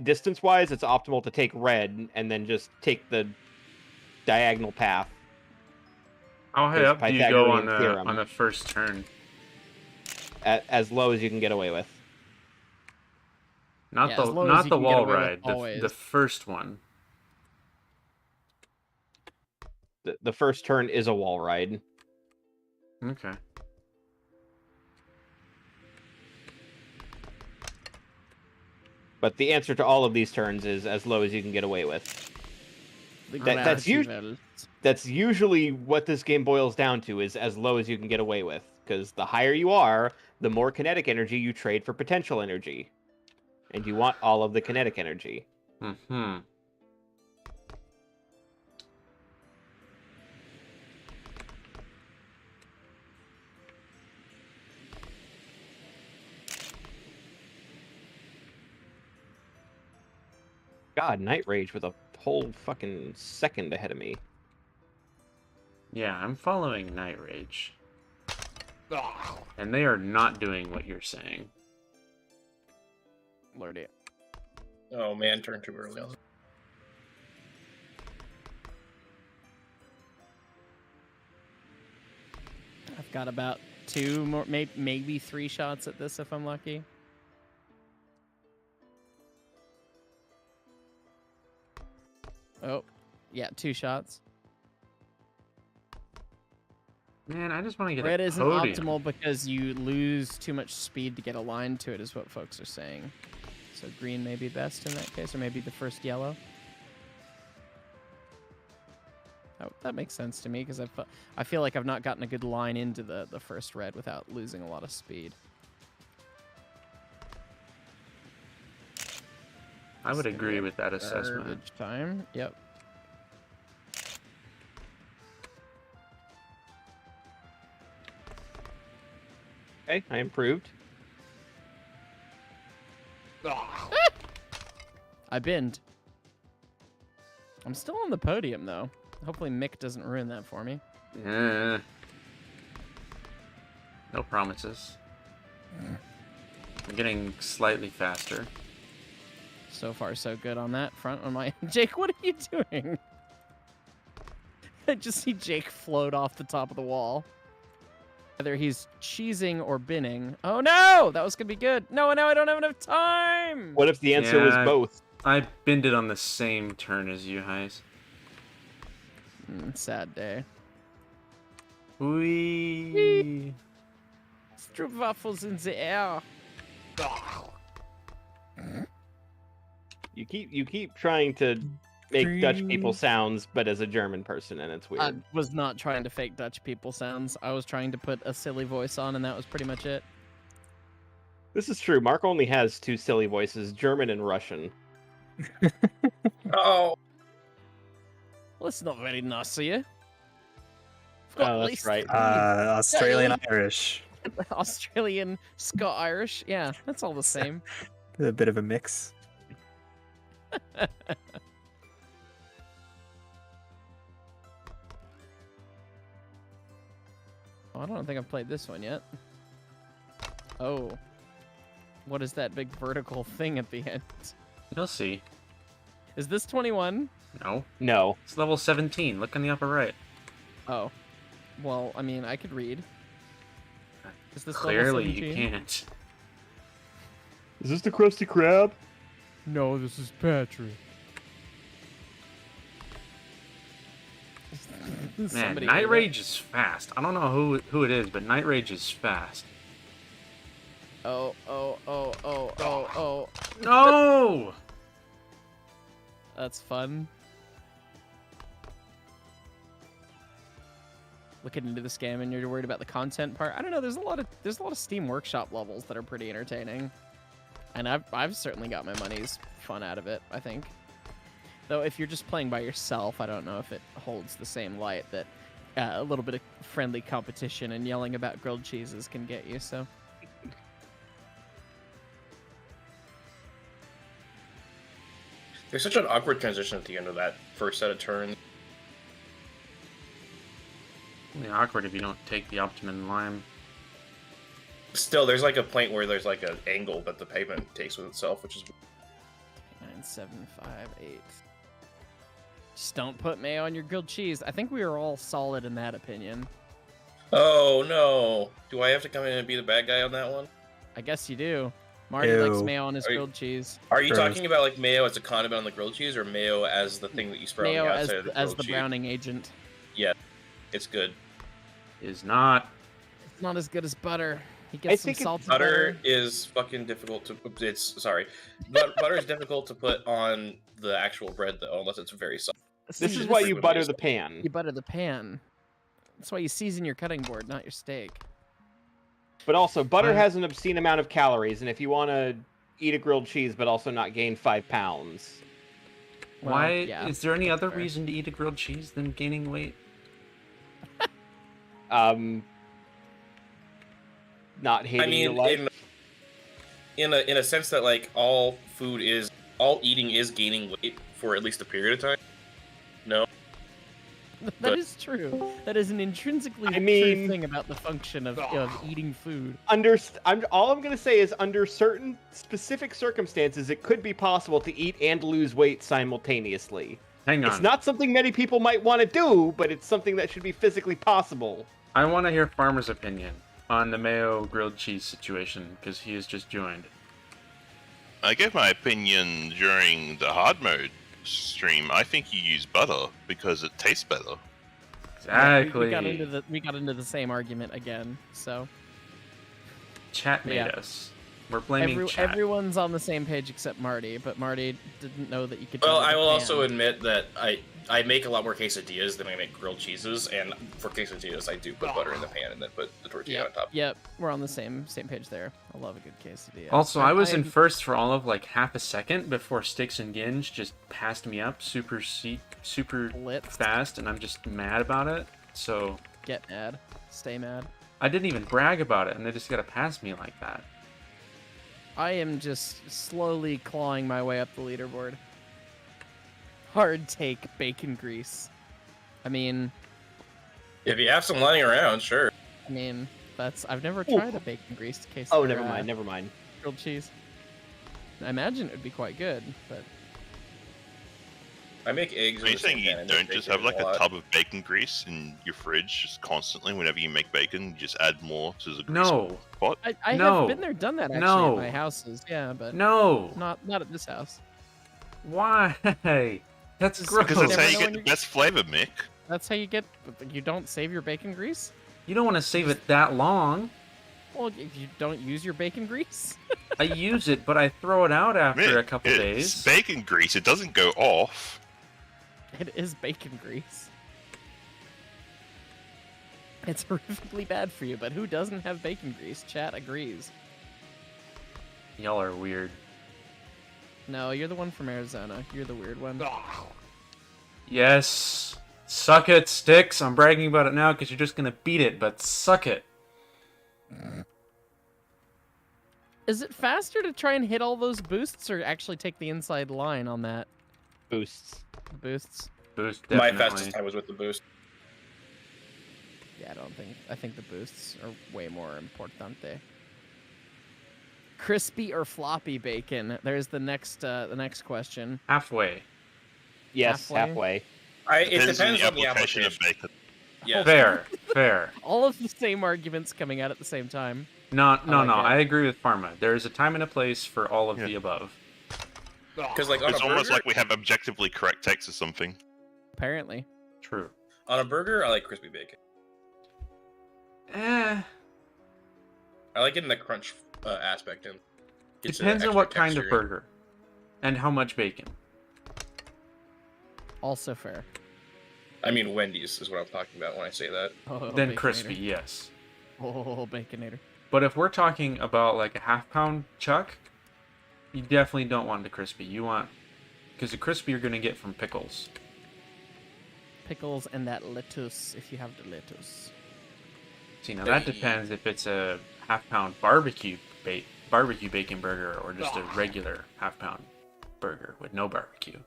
distance-wise, it's optimal to take red and then just take the diagonal path. How high There's up do you go Pythagorean theorem. on the first turn? As low as you can get away with. Not Yeah, as low as not you the can get wall away with ride. always. The first one. The first turn is a wall ride. Okay. But the answer to all of these turns is as low as you can get away with. That's usually what this game boils down to, is as low as you can get away with. Because the higher you are, the more kinetic energy you trade for potential energy. And you want all of the kinetic energy. Mm-hmm. God, Night Rage with a whole fucking second ahead of me. Yeah, I'm following Night Rage. And they are not doing what you're saying. Lordy. Oh man, turn too early. I've got about 2 more, maybe 3 shots at this if I'm lucky. Oh, yeah, 2 shots. Man, I just want to get Red a isn't podium. optimal because you lose too much speed to get aligned to it, is what folks are saying. So green may be best in that case, or maybe the first yellow. That makes sense to me, because I feel like I've not gotten a good line into the first red without losing a lot of speed. I would agree with that assessment. Garbage time. Yep. Okay, I improved. I binned. I'm still on the podium, though. Hopefully Mick doesn't ruin that for me. No promises. I'm getting slightly faster. So far, so good on that front. On my Jake, what are you doing? I just see Jake float off the top of the wall. Either he's cheesing or binning. Oh no! That was gonna be good. No, now I don't have enough time! What if the answer was both? I binned it on the same turn as you, Hyce. Sad day. Wee. Stroopwafels in the air. You keep trying to make Dutch people sounds, but as a German person, and it's weird. I was not trying to fake Dutch people sounds. I was trying to put a silly voice on, and that was pretty much it. This is true. Mark only has 2 silly voices, German and Russian. Oh. Well, it's not very nice of you. Oh, that's right. Australian Irish. Australian, Scot-Irish. Yeah, that's all the same. A bit of a mix. Oh, I don't think I've played this one yet. Oh. What is that big vertical thing at the end? You'll see. Is this 21? No. No. It's level 17. Look in the upper right. Oh. Well, I mean, I could read. Is this Clearly, level 17? you can't. Is this the Krusty Krab? No, this is Patrick. Man, Night Rage is fast. I don't know who it is, but Night Rage is fast. Oh. No! That's fun. Looking into this game and you're worried about the content part. I don't know, there's a lot of Steam Workshop levels that are pretty entertaining. And I've certainly got my money's fun out of it, I think. Though if you're just playing by yourself, I don't know if it holds the same light that a little bit of friendly competition and yelling about grilled cheeses can get you, so. There's such an awkward transition at the end of that first set of turns. Only awkward if you don't take the Optimum Lime. Still, there's like a point where there's like an angle that the pavement takes with itself, which is 9, 7, 5, 8. Just don't put mayo on your grilled cheese. I think we are all solid in that opinion. Oh no! Do I have to come in and be the bad guy on that one? I guess you do. Marty likes Ew. mayo on his Are you- grilled cheese. Are you Gross. talking about like mayo as a condiment on the grilled cheese, or mayo as the thing that you spread Mayo on the as outside of the as grilled the cheese? browning agent. It's good. Is not. It's not as good as butter. He I gets some think it's salted Butter is fucking difficult to. Butter is difficult to put on the actual bread though, unless it's very soft. This is See, why you frequently butter used. the pan. you butter the pan. That's why you season your cutting board, not your steak. But also, butter I- has an obscene amount of calories, and if you want to eat a grilled cheese but also not gain 5 pounds, Well, Why yeah, is there any that's other fair. reason to eat a grilled cheese than gaining weight? not hating I mean, your life. in a sense that like all eating is gaining weight for at least a period of time. No, That But- is true. That is an intrinsically I true mean- thing about the function of eating food. All I'm gonna say is, under certain specific circumstances, it could be possible to eat and lose weight simultaneously. Hang on. It's not something many people might want to do, but it's something that should be physically possible. I want to hear Farmer's opinion on the mayo grilled cheese situation because he has just joined. I gave my opinion during the hard mode stream. I think you use butter because it tastes better. Exactly. We got into the same argument again. So Chat made Yeah. us. We're blaming chat. everyone's on the same page except Marty, but Marty didn't know that you could. well, butter I the will pan. also admit that I make a lot more quesadillas than I make grilled cheeses, and for quesadillas I do put butter in the pan and then put the tortilla on top. Yep, we're on the same page there. I love a good quesadilla. Also, But I was in I'm- first for all of like half a second before Sticks and Ginge just passed me up super Blitzed. fast, and I'm just mad about it. So Get mad, stay mad. I didn't even brag about it, and they just gotta pass me like that. I am just slowly clawing my way up the leaderboard. Hard take, bacon grease. I mean, If you have some lying around, sure. that's I've never tried a bacon greased case. Oh, never mind. Grilled cheese. I imagine it would be quite good, but I make eggs. Are in you the same saying you pan and don't make just bacon have like a lot. tub of bacon grease in your fridge just constantly whenever you make bacon? You just add more to the grease No, pot? I No. have been there, done that actually No. at my houses. Yeah, but no. not at this house. Why? That's Just gross. Because that's Never how you know get when the you're- best flavor, Mick. That's how you get. You don't save your bacon grease. You don't want to save it that long. Well, if you don't use your bacon grease. I use it, but I throw it out after Mick, a couple it's days. bacon grease. It doesn't go off. It is bacon grease. It's horrifically bad for you, but who doesn't have bacon grease? Chat agrees. Y'all are weird. No, you're the one from Arizona. You're the weird one. Yes. Suck it, Sticks. I'm bragging about it now because you're just gonna beat it, but suck it. Is it faster to try and hit all those boosts or actually take the inside line on that Boosts. boosts? Boost My definitely. fastest time was with the boost. Yeah, I think the boosts are way more importante. Crispy or floppy bacon? There's the next question. Halfway. Yes, Halfway? halfway. It depends on the application application. of bacon. Yes. Fair. Fair. All of the same arguments coming out at the same time. No, like it. I agree with Pharma. There is a time and a place for all of Yeah. the above. Because like on It's a almost burger, like we have objectively correct takes or something. Apparently. True. on a burger, I like crispy bacon. I like getting the crunch aspect in. Gets an Depends on extra what kind of texture in. burger. And how much bacon. Also fair. I mean, Wendy's is what I'm talking about when I say that. Oh, Then Baconator. crispy, yes. Oh, Baconator. But if we're talking about like a half-pound chuck, you definitely don't want the crispy. You want... Because the crispy you're going to get from pickles. Pickles and that lettuce, if you have the lettuce. See, now that depends if it's a half-pound barbecue bacon burger or just a regular half-pound burger with no barbecue.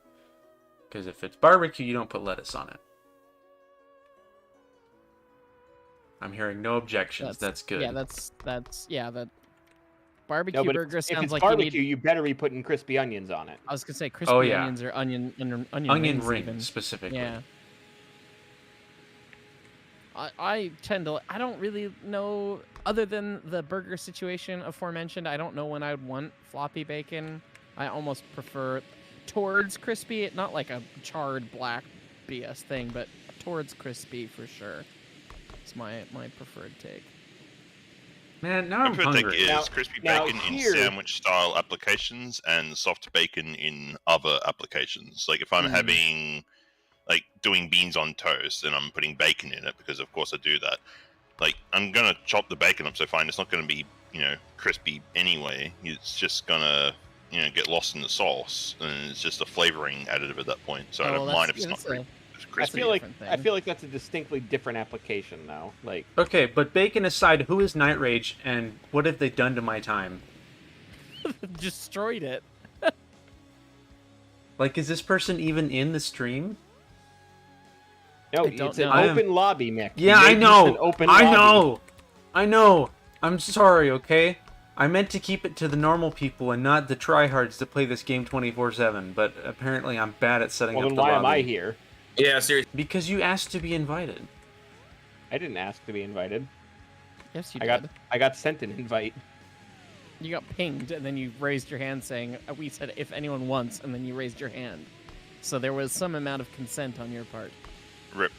Because if it's barbecue, you don't put lettuce on it. I'm hearing no objections. That's good. Yeah, that barbecue No, but burger if sounds it's like barbecue, you need. you better be putting crispy onions on it. I was gonna say crispy Oh, yeah. onions or onion Onion rings rings even. specifically. Yeah. I tend to. I don't really know, other than the burger situation aforementioned. I don't know when I'd want floppy bacon. I almost prefer towards crispy, not like a charred black BS thing, but towards crispy for sure. It's my preferred take. Man, now I'm preferred take hungry. is crispy bacon in sandwich-style applications and soft bacon in other applications. Like if I'm having, like, doing beans on toast and I'm putting bacon in it, because of course I do that. Like, I'm gonna chop the bacon up so fine. It's not gonna be, crispy anyway. It's just gonna, get lost in the sauce, and it's just a flavoring additive at that point. So I don't mind if it's not crispy. I feel like that's a distinctly different application now. Like, Okay, but bacon aside, who is Night Rage, and what have they done to my time? Destroyed it. Like, is this person even in the stream? no, I don't it's an know. open lobby, Mick. Yeah, You I made this know. an open I lobby. know. I'm sorry, okay? I meant to keep it to the normal people and not the tryhards to play this game 24/7, but apparently I'm bad at setting Well, up then the why lobby. am I here? Yeah, seriously. Because you asked to be invited. I didn't ask to be invited. Yes, you I did. got sent an invite. You got pinged, and then you raised your hand saying, we said if anyone wants, and then you raised your hand. So there was some amount of consent on your part. Rip.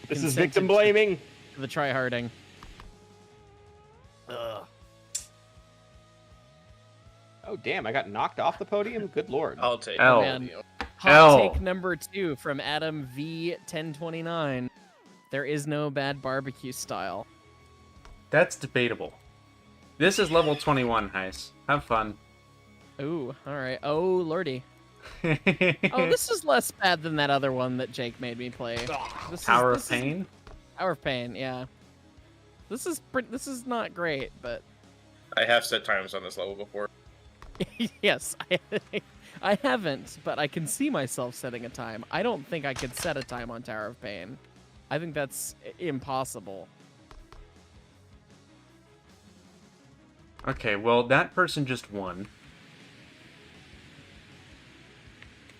This is Consented victim blaming. to the tryharding. Ugh. Oh, damn, I got knocked off the podium? Good lord. I'll take L. Man. Hot L. take number 2 from Adam V1029. There is no bad barbecue style. That's debatable. This is level 21, Hyce. Have fun. Ooh, alright. Oh, lordy. Oh, this is less bad than that other one that Jake made me play. Tower of Pain? Tower of Pain, yeah. This is not great, but I have set times on this level before. yes, I haven't, but I can see myself setting a time. I don't think I could set a time on Tower of Pain. I think that's impossible. Okay, well, that person just won.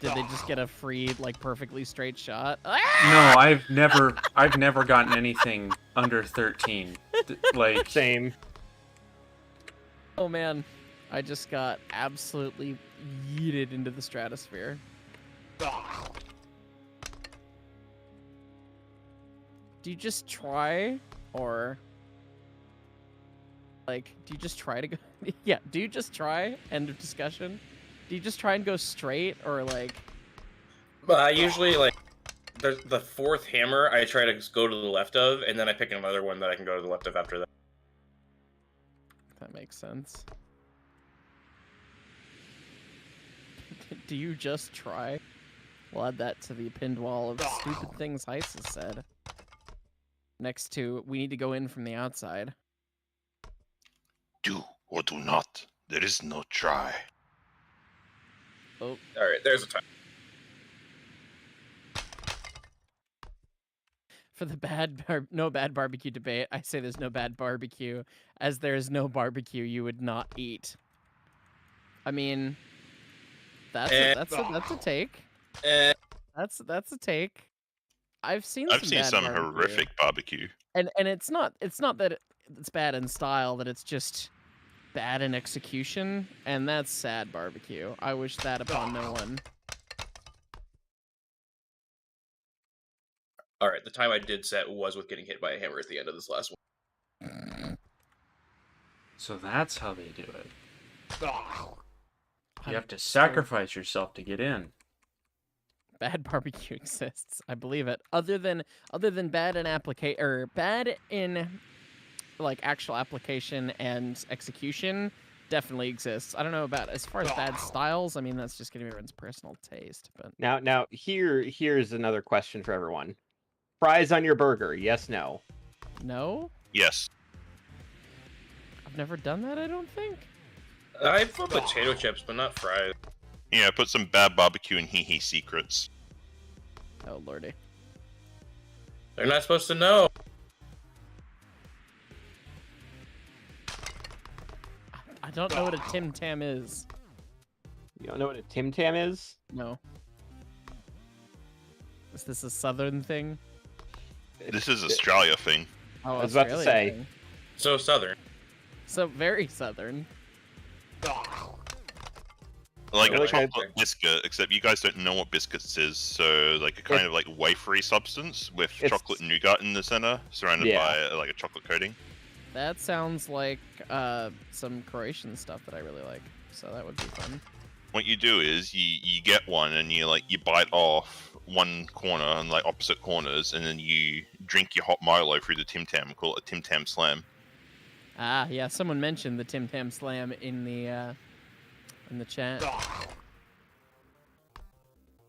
Did they just get a free, like, perfectly straight shot? No, I've never gotten anything under 13. Like, Same. Oh man, I just got absolutely yeeted into the stratosphere. Do you just try, or like, do you just try to go? Yeah, do you just try? End of discussion. Do you just try and go straight, or like? But I usually, like, the fourth hammer I try to go to the left of, and then I pick another one that I can go to the left of after that. That makes sense. Do you just try? We'll add that to the pinned wall of stupid things Hyce has said. Next to, we need to go in from the outside. Do or do not. There is no try. Oh, Alright, there's a time. for the no bad barbecue debate, I say there's no bad barbecue, as there is no barbecue you would not eat. I mean, that's a take. That's a take. I've seen I've some seen barbecue. horrific barbecue. And it's not that it's bad in style, that it's just bad in execution, and that's sad barbecue. I wish that upon no one. Alright, the time I did set was with getting hit by a hammer at the end of this last one. so that's how they do it. You have to So sacrifice yourself to get in. bad barbecue exists. I believe it. Other than bad in bad in like actual application and execution, definitely exists. I don't know about as far as bad styles. I mean, that's just gonna be everyone's personal taste. But Now here's another question for everyone. Fries on your burger, yes, no? no, Yes. I've never done that. I don't think. I put potato chips, but not fries. Yeah, put some bad barbecue in Hee Hee Secrets. Oh lordy. They're not supposed to know. I don't know what a Tim Tam is. You don't know what a Tim Tam is? No. Is this a southern thing? This is Australia thing. Oh, I was about to say. thing. So southern. So very southern. Like a Like I- chocolate biscuit, except you guys don't know what biscuits is, so like a kind of like wafery substance with It's- chocolate nougat in the center, surrounded Yeah. by like a chocolate coating. That sounds like some Croatian stuff that I really like. So that would be fun. What you do is you get one and you bite off one corner and like opposite corners, and then you drink your hot Milo through the Tim Tam and call it a Tim Tam Slam. Ah, yeah. Someone mentioned the Tim Tam Slam in the chat.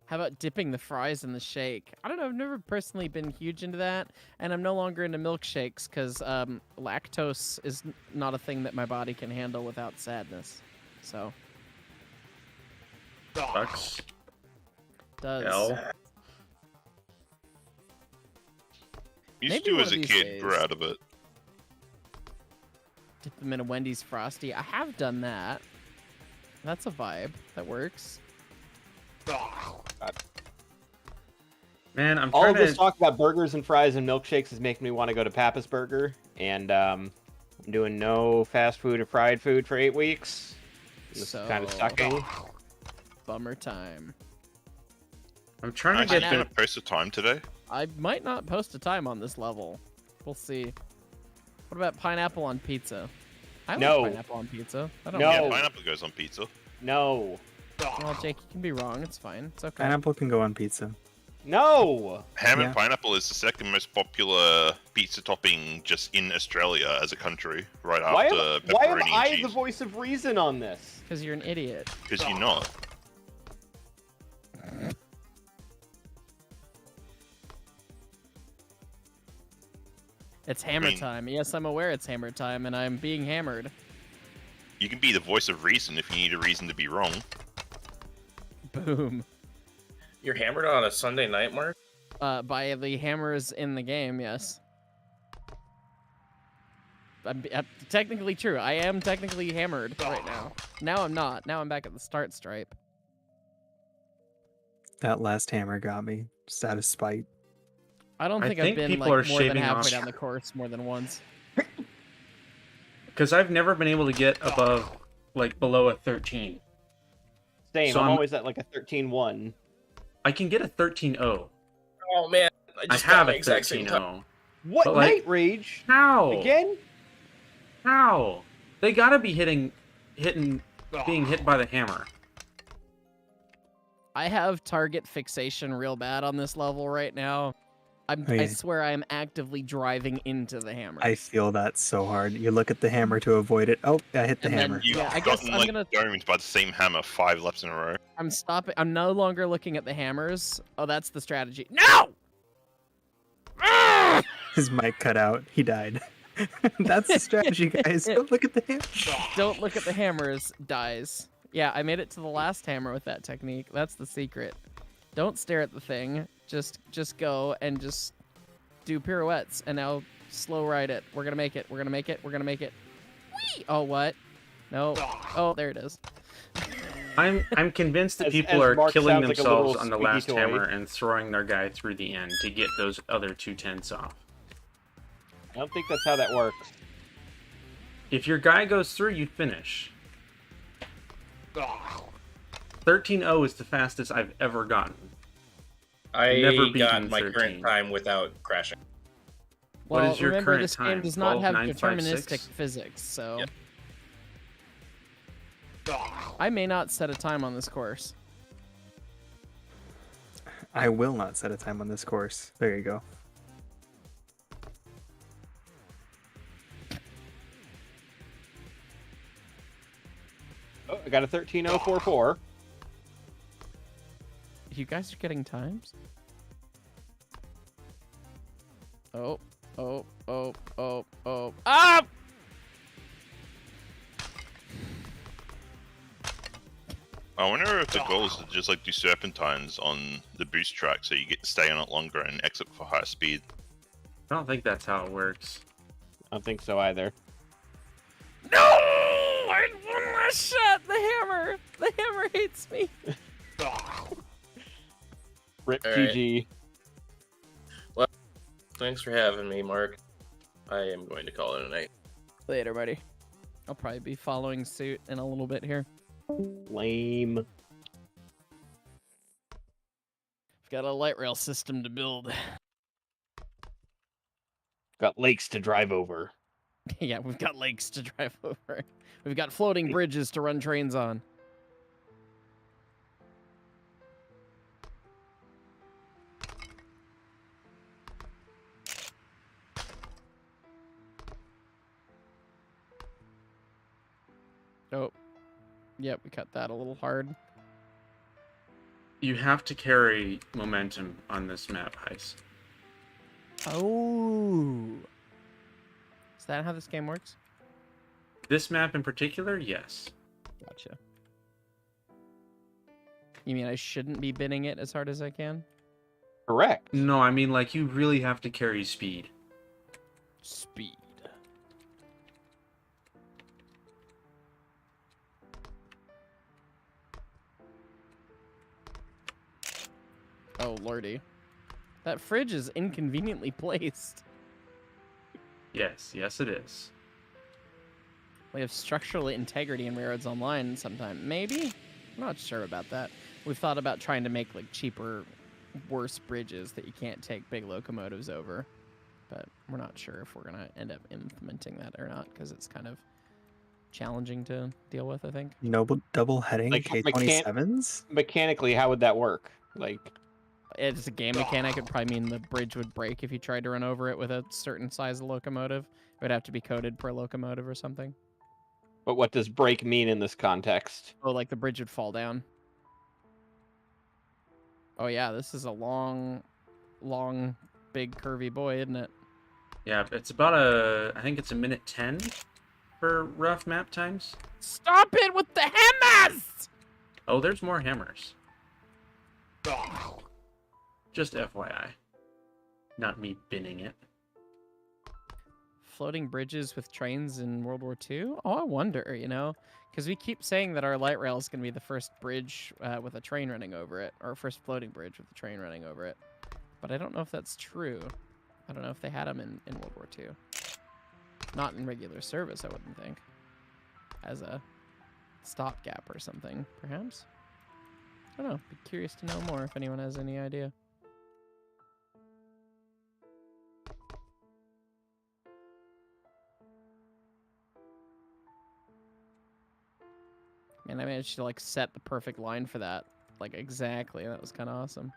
How about dipping the fries in the shake? I don't know. I've never personally been huge into that, and I'm no longer into milkshakes because lactose is not a thing that my body can handle without sadness. So Sucks. does. L. Used Maybe to one as of a these kid, grew days. out of it. Dip them in a Wendy's Frosty. I have done that. That's a vibe. That works. Man, I'm All trying of this to. talk about burgers and fries and milkshakes is making me want to go to Pappas Burger, and I'm doing no fast food or fried food for 8 weeks. This is kind of So- sucking. Bummer time. I'm trying to Actually, get gonna the. post a time today. I might not post a time on this level. We'll see. What about pineapple on pizza? I like No. pineapple on pizza. I don't No. Yeah, Oh. pineapple goes on pizza. No. Well, Jake, you can be wrong. It's fine. It's okay. Pineapple can go on pizza. No! Ham Yeah. and pineapple is the second most popular pizza topping just in Australia as a country, right Why after am pepperoni I and the cheese. voice of reason on this? Because you're an idiot. Because you're not. It's hammer mean- time. Yes, I'm aware it's hammer time, and I'm being hammered. You can be the voice of reason if you need a reason to be wrong. Boom. You're hammered on a Sunday night, Mark? By the hammers in the game, yes. I'm technically true. I am technically hammered right now. Now I'm not. Now I'm back at the start stripe. That last hammer got me, just out of spite. I don't I think think I've been people like are more than shaving halfway off- down the course more than once. Because I've never been able to get above, like, below a 13. Same, So I'm I'm- always at like a 13-1. I can get a 13-0. Oh man, I I just have got my a exact same time. 13-0. What, But, like- Night Rage? How? Again? How? They gotta be being hit by the hammer. I have target fixation real bad on this level right now. Oh, I yeah. swear I am actively driving into the hammer. I feel that so hard. You look at the hammer to avoid it. Oh, I hit the And then hammer. You've Yeah, I guess gotten I'm like gonna- domed by the same hammer 5 laps in a row. I'm stopping. I'm no longer looking at the hammers. Oh, that's the strategy. No! Ah! His mic cut out. He died. That's the strategy, guys. Don't look at the hammer. Don't look at the hammers. Dies. Yeah, I made it to the last hammer with that technique. That's the secret. Don't stare at the thing. Just go and just do pirouettes, and now slow ride it. We're gonna make it. We're gonna make it. We're gonna make it. Whee! Oh, what? No. Oh, there it is. I'm convinced that As- people as are Mark killing sounds like a little themselves on the squeaky last toy. hammer and throwing their guy through the end to get those other 210s off. I don't think that's how that works. If your guy goes through, you finish. 13-0 is the fastest I've ever gotten. I Never got beaten my 13. current time without crashing. What Well, is your remember current this game time? does not have 12,956? deterministic physics, so Yep. I may not set a time on this course. I will not set a time on this course. There you go. Oh, I got a 13-044. You guys are getting times? Oh. Ah! I wonder if the goal is to just like do serpentines on the boost track so you get to stay on it longer and exit for higher speed. I don't think that's how it works. I don't think so either. No! I had one last shot! The hammer! The hammer hates me! Rip All right. GG. Thanks for having me, Mark. I am going to call it a night. Later, buddy. I'll probably be following suit in a little bit here. Lame. I've got a light rail system to build. Got lakes to drive over. Yeah, we've got lakes to drive over. We've got floating bridges to run trains on. Oh, yep, we cut that a little hard. You have to carry momentum on this map, Hyce. Oh. Is that how this game works? This map in particular, yes. Gotcha. You mean I shouldn't be binning it as hard as I can? Correct. No, I mean, like, you really have to carry speed. Speed. Oh, lordy. That fridge is inconveniently placed. Yes, yes it is. We have structural integrity in Railroads Online sometime. Maybe? I'm not sure about that. We've thought about trying to make, like, cheaper, worse bridges that you can't take big locomotives over. But we're not sure if we're going to end up implementing that or not, because it's kind of challenging to deal with, I think. Noble double heading Like, K27s? Mechanically, how would that work? Like, It's a game mechanic. It'd probably mean the bridge would break if you tried to run over it with a certain size locomotive. It would have to be coded per locomotive or something. but what does break mean in this context? Oh, like the bridge would fall down. Oh yeah, this is a long, big curvy boy, isn't it? Yeah, it's about I think it's a minute 10 for rough map times. Stop it with the hammers! Oh, there's more hammers. Just FYI. Not me binning it. Floating bridges with trains in World War II? Oh, I wonder, you know? Because we keep saying that our light rail is going to be the first bridge with a train running over it, or first floating bridge with a train running over it. But I don't know if that's true. I don't know if they had them in World War II. Not in regular service, I wouldn't think. As a stopgap or something, perhaps? I don't know. Be curious to know more if anyone has any idea. Man, I managed to, like, set the perfect line for that. Like, exactly. That was kind of awesome.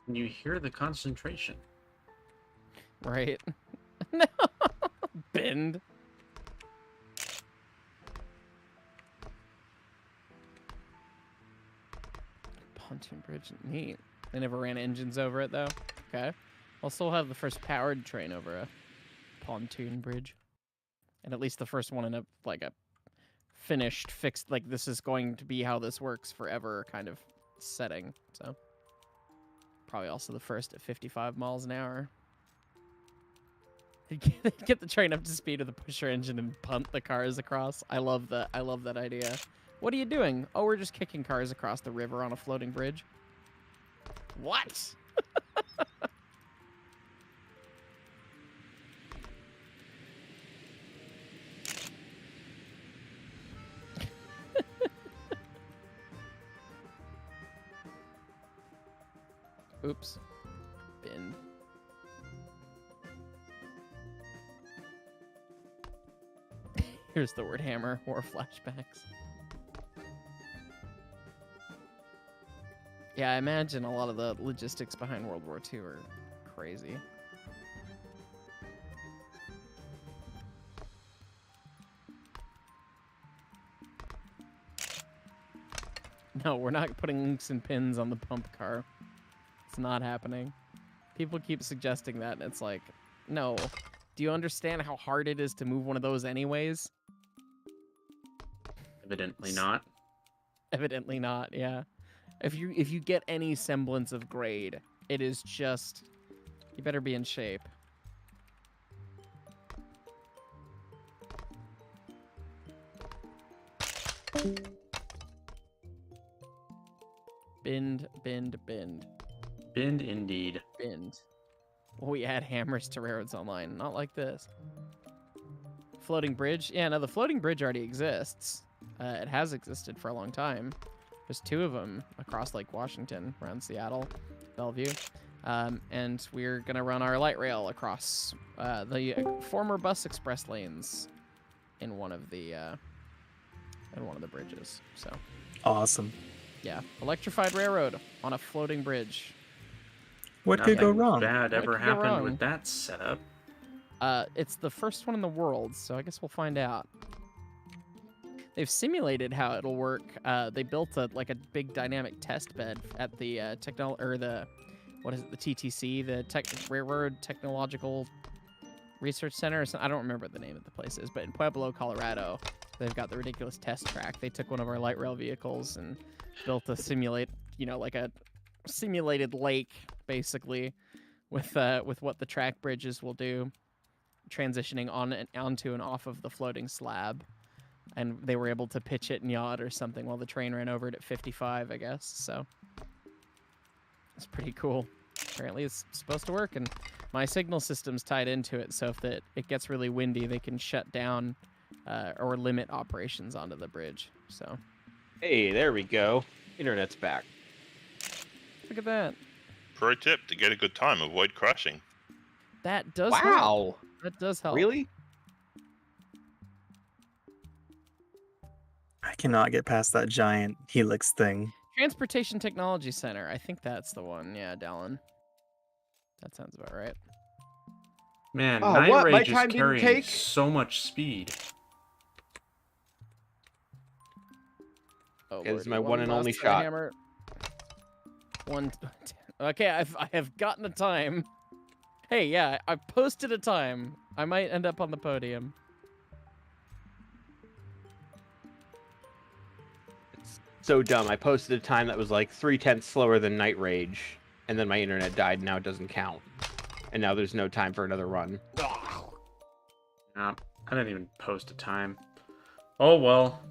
And you hear the concentration. Right. No. Bend. Pontoon bridge, neat. They never ran engines over it though. Okay. We'll still have the first powered train over a pontoon bridge, and at least the first one in a finished, fixed, like this is going to be how this works forever kind of setting. So probably also the first at 55 miles an hour. Get the train up to speed with a pusher engine and punt the cars across. I love that. I love that idea. What are you doing? Oh, we're just kicking cars across the river on a floating bridge. What? Oops. Bin. Here's the word hammer. War flashbacks. Yeah, I imagine a lot of the logistics behind World War II are crazy. No, we're not putting links and pins on the pump car. It's not happening. People keep suggesting that, and it's like, no. Do you understand how hard it is to move one of those anyways? Evidently not. Evidently not, yeah. If you get any semblance of grade, It is just... You better be in shape. Bend, bend, bend. Bend indeed. Bend. We add hammers to railroads online. Not like this. Floating bridge? Yeah, no, the floating bridge already exists. It has existed for a long time. There's 2 of them across Lake Washington, around Seattle, Bellevue. And we're going to run our light rail across the former bus express lanes in one of the bridges. So, Awesome. yeah, electrified railroad on a floating bridge. What could go Nothing wrong? bad ever could go happened wrong? with that setup. It's the first one in the world, so I guess we'll find out. They've simulated how it'll work. They built a big dynamic test bed at the the TTC, the Railroad Technological Research Center. Or something. I don't remember what the name of the place is, but in Pueblo, Colorado, they've got the ridiculous test track. They took one of our light rail vehicles and built a like a simulated lake, basically, with what the track bridges will do, transitioning onto and off of the floating slab. And they were able to pitch it and yaw it or something while the train ran over it at 55, I guess. So it's pretty cool. Apparently it's supposed to work, and my signal system's tied into it, so if it gets really windy, they can shut down or limit operations onto the bridge. So Hey, there we go. Internet's back. look at that. Pro tip: to get a good time, avoid crashing. That does help. Wow. That does help. Really? I cannot get past that giant helix thing. Transportation Technology Center. I think that's the one. Yeah, Dallin. That sounds about right. Man, Oh, Night what? My Rage is time didn't carrying take? so much speed. Oh, This is lordy. my one and only last shot. Hammer. Okay, I have gotten a time. Hey, yeah, I posted a time. I might end up on the podium. It's so dumb. I posted a time that was like 3/10 slower than Night Rage, and then my internet died, and now it doesn't count. And now there's no time for another run. Nah, I didn't even post a time. Oh well.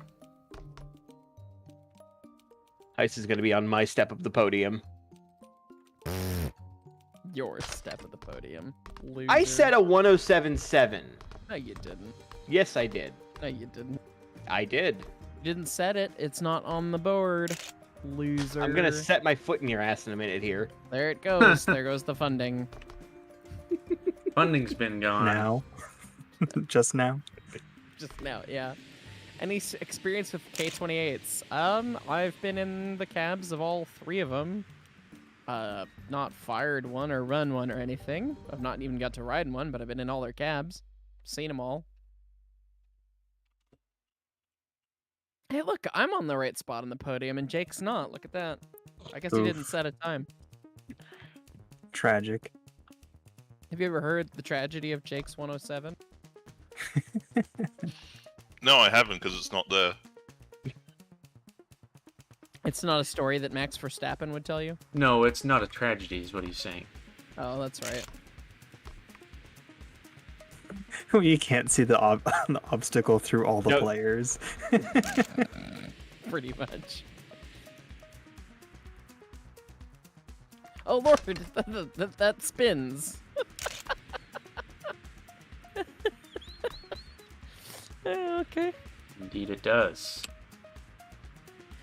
Hyce is going to be on my step of the podium. Your step at the podium. Loser. I said a 107.7. No, you didn't. Yes, I did. No, you didn't. I did. You didn't set it. It's not on the board. Loser. I'm going to set my foot in your ass in a minute here. There it goes. There goes the funding. Funding's been gone. Now. Just now. Just now, yeah. Any experience with K-28s? I've been in the cabs of all 3 of them. Not fired one or run one or anything. I've not even got to ride in one, but I've been in all their cabs. Seen them all. Hey, look, I'm on the right spot on the podium, and Jake's not. Look at that. I guess he Oof. didn't set a time. Tragic. Have you ever heard the tragedy of Jake's 107? No, I haven't, because it's not there. It's not a story that Max Verstappen would tell you? No, it's not a tragedy, is what he's saying. Oh, that's right. You can't see the obstacle through all the Nope. players. Pretty much. Oh lord, that spins. Okay. Indeed it does.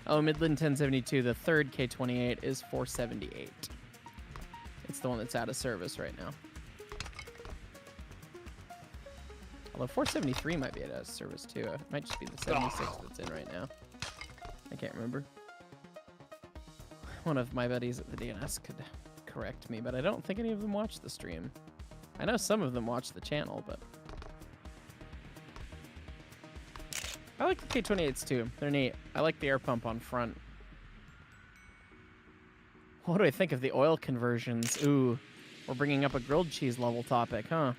Oh, Midland 1072, the third K28 is 478. It's the one that's out of service right now. Although 473 might be out of service too. It might just be the 76 that's in right now. I can't remember. One of my buddies at the DNS could correct me, but I don't think any of them watch the stream. I know some of them watch the channel, but... I like the K28s too. They're neat. I like the air pump on front. What do I think of the oil conversions? Ooh, we're bringing up a grilled cheese level topic, huh?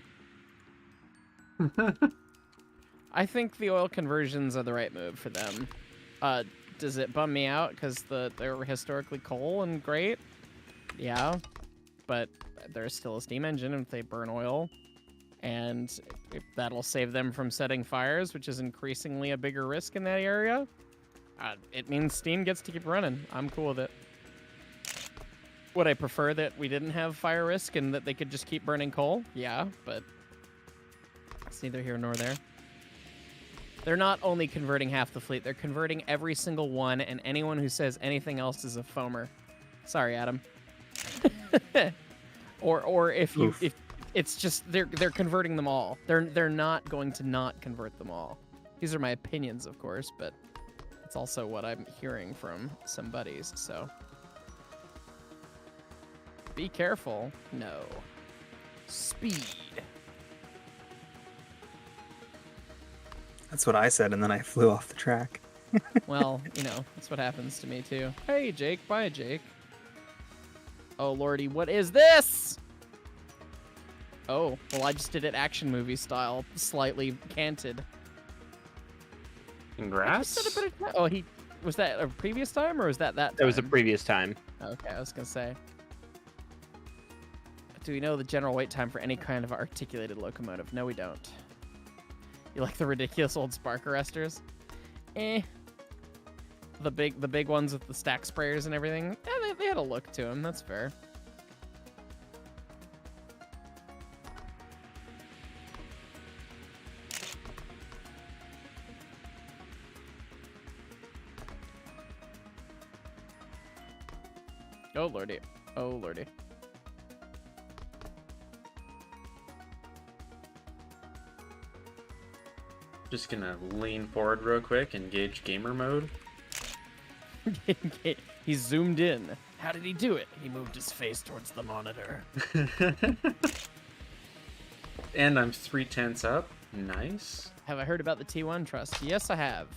I think the oil conversions are the right move for them. Does it bum me out because they were historically coal and great? Yeah. but there's still a steam engine if they burn oil, and if that'll save them from setting fires, which is increasingly a bigger risk in that area. It means steam gets to keep running. I'm cool with it. Would I prefer that we didn't have fire risk and that they could just keep burning coal? Yeah, but it's neither here nor there. They're not only converting half the fleet, they're converting every single one, and anyone who says anything else is a foamer. Sorry, Adam. or if it's just they're converting them all. They're not going to not convert them all. These are my opinions, of course, but it's also what I'm hearing from some buddies, so be careful. No. Speed. That's what I said, and then I flew off the track. Well, you know, that's what happens to me too. Hey, Jake. Bye, Jake. Oh, lordy, what is this? Oh, well, I just did it action movie style, slightly canted. Congrats. Oh, was that a previous time, or was that time? It was a previous time. Okay, I was gonna say. Do we know the general wait time for any kind of articulated locomotive? No, we don't. You like the ridiculous old spark arresters? Eh. The big ones with the stack sprayers and everything. Yeah, they had a look to them. That's fair. Oh lordy. Oh lordy. Just gonna lean forward real quick and gauge gamer mode. He zoomed in. How did he do it? He moved his face towards the monitor. And I'm 3/10 up. Nice. Have I heard about the T1 Trust? Yes, I have.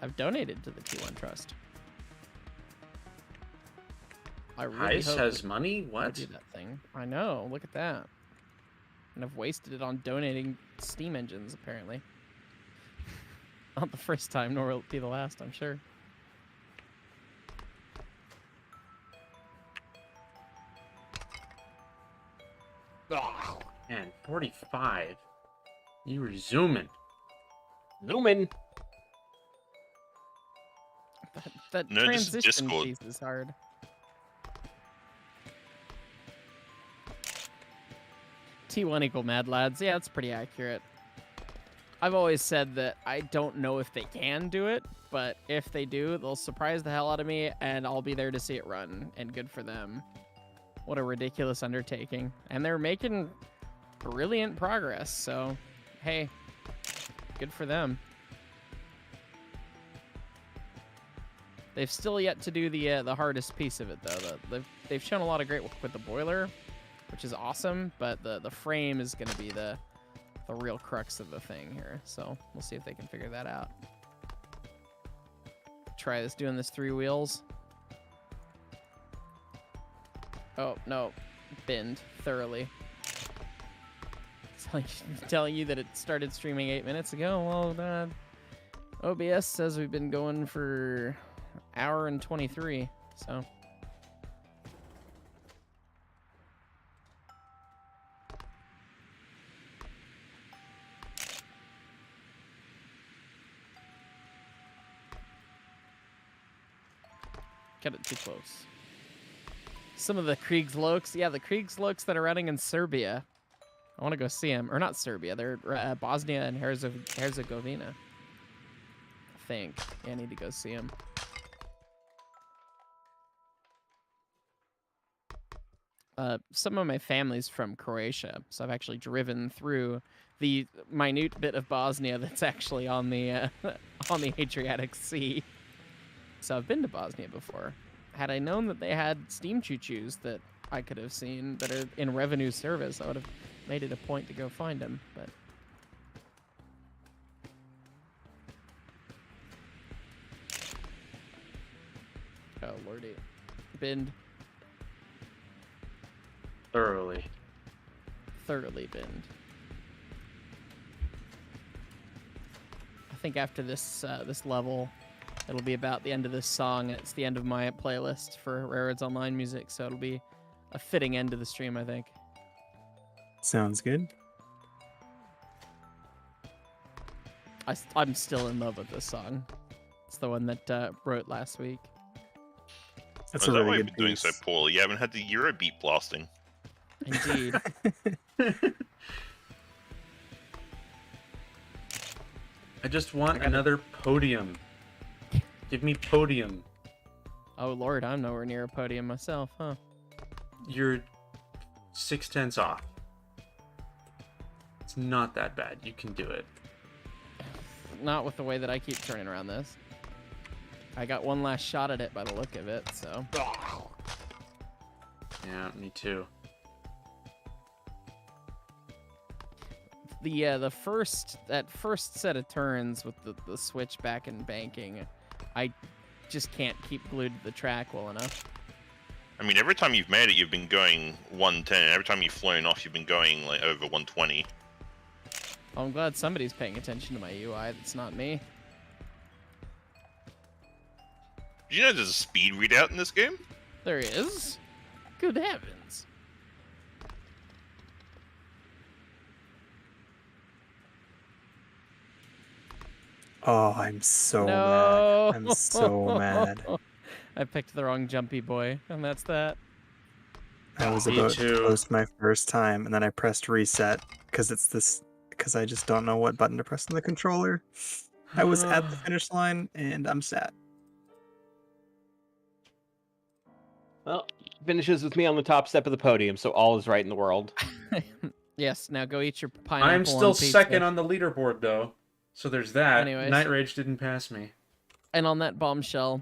I've donated to the T1 Trust. I really Hyce hope has we money? What? do that thing. I know. Look at that. And I've wasted it on donating steam engines, apparently. Not the first time, nor will it be the last, I'm sure. Oh, man, 45. You were zooming. Zooming. That No, this is transition Discord. piece is hard. T1 equal Mad Lads. Yeah, that's pretty accurate. I've always said that I don't know if they can do it, but if they do, they'll surprise the hell out of me, and I'll be there to see it run, and good for them. What a ridiculous undertaking. And they're making brilliant progress, so hey, good for them. They've still yet to do the hardest piece of it, though. They've shown a lot of great work with the boiler, which is awesome, but the frame is going to be the real crux of the thing here. So we'll see if they can figure that out. Try this, doing this 3 wheels. Oh, no. Bend thoroughly. Telling you that it started streaming 8 minutes ago. Well, OBS says we've been going for an hour and 23, so... Got it too close. Some of the Kriegslokes. Yeah, the Kriegslokes that are running in Serbia. I want to go see them. Or not Serbia. They're Bosnia and Herzegovina. I think. Yeah, I need to go see them. Some of my family's from Croatia, so I've actually driven through the minute bit of Bosnia that's actually on the on the Adriatic Sea. So I've been to Bosnia before. Had I known that they had steam choo-choos that I could have seen that are in revenue service, I would have made it a point to go find them, but... Oh, lordy. Bend. Thoroughly. Thoroughly bend. I think after this this level... It'll be about the end of this song. It's the end of my playlist for Railroads Online music, so it'll be a fitting end to the stream, I think. Sounds good. I'm still in love with this song. It's the one that wrote last week. That's Oh, a is that why really you've good been doing so piece. poorly? You haven't had the Eurobeat blasting. Indeed. I just want another podium. Give me podium. Oh lord, I'm nowhere near a podium myself, huh? You're 6/10 off. It's not that bad. You can do it. Not with the way that I keep turning around this. I got one last shot at it by the look of it, so. Yeah, me too. The first set of turns with the switch back and banking, I just can't keep glued to the track well enough. I mean, every time you've made it, you've been going 110. And every time you've flown off, you've been going like over 120. Well, I'm glad somebody's paying attention to my UI. That's not me. Did you know there's a speed readout in this game? There is. Good heavens. Oh, I'm so No. mad. I'm so mad. I picked the wrong jumpy boy, and that's that. I was Me about too. to post my first time, and then I pressed reset because I just don't know what button to press on the controller. I was at the finish line, and I'm sad. Well, finishes with me on the top step of the podium, so all is right in the world. Yes, now go eat your pineapple. I'm on still pizza. second on the leaderboard, though. So there's that. Anyways. Night Rage didn't pass me. And on that bombshell,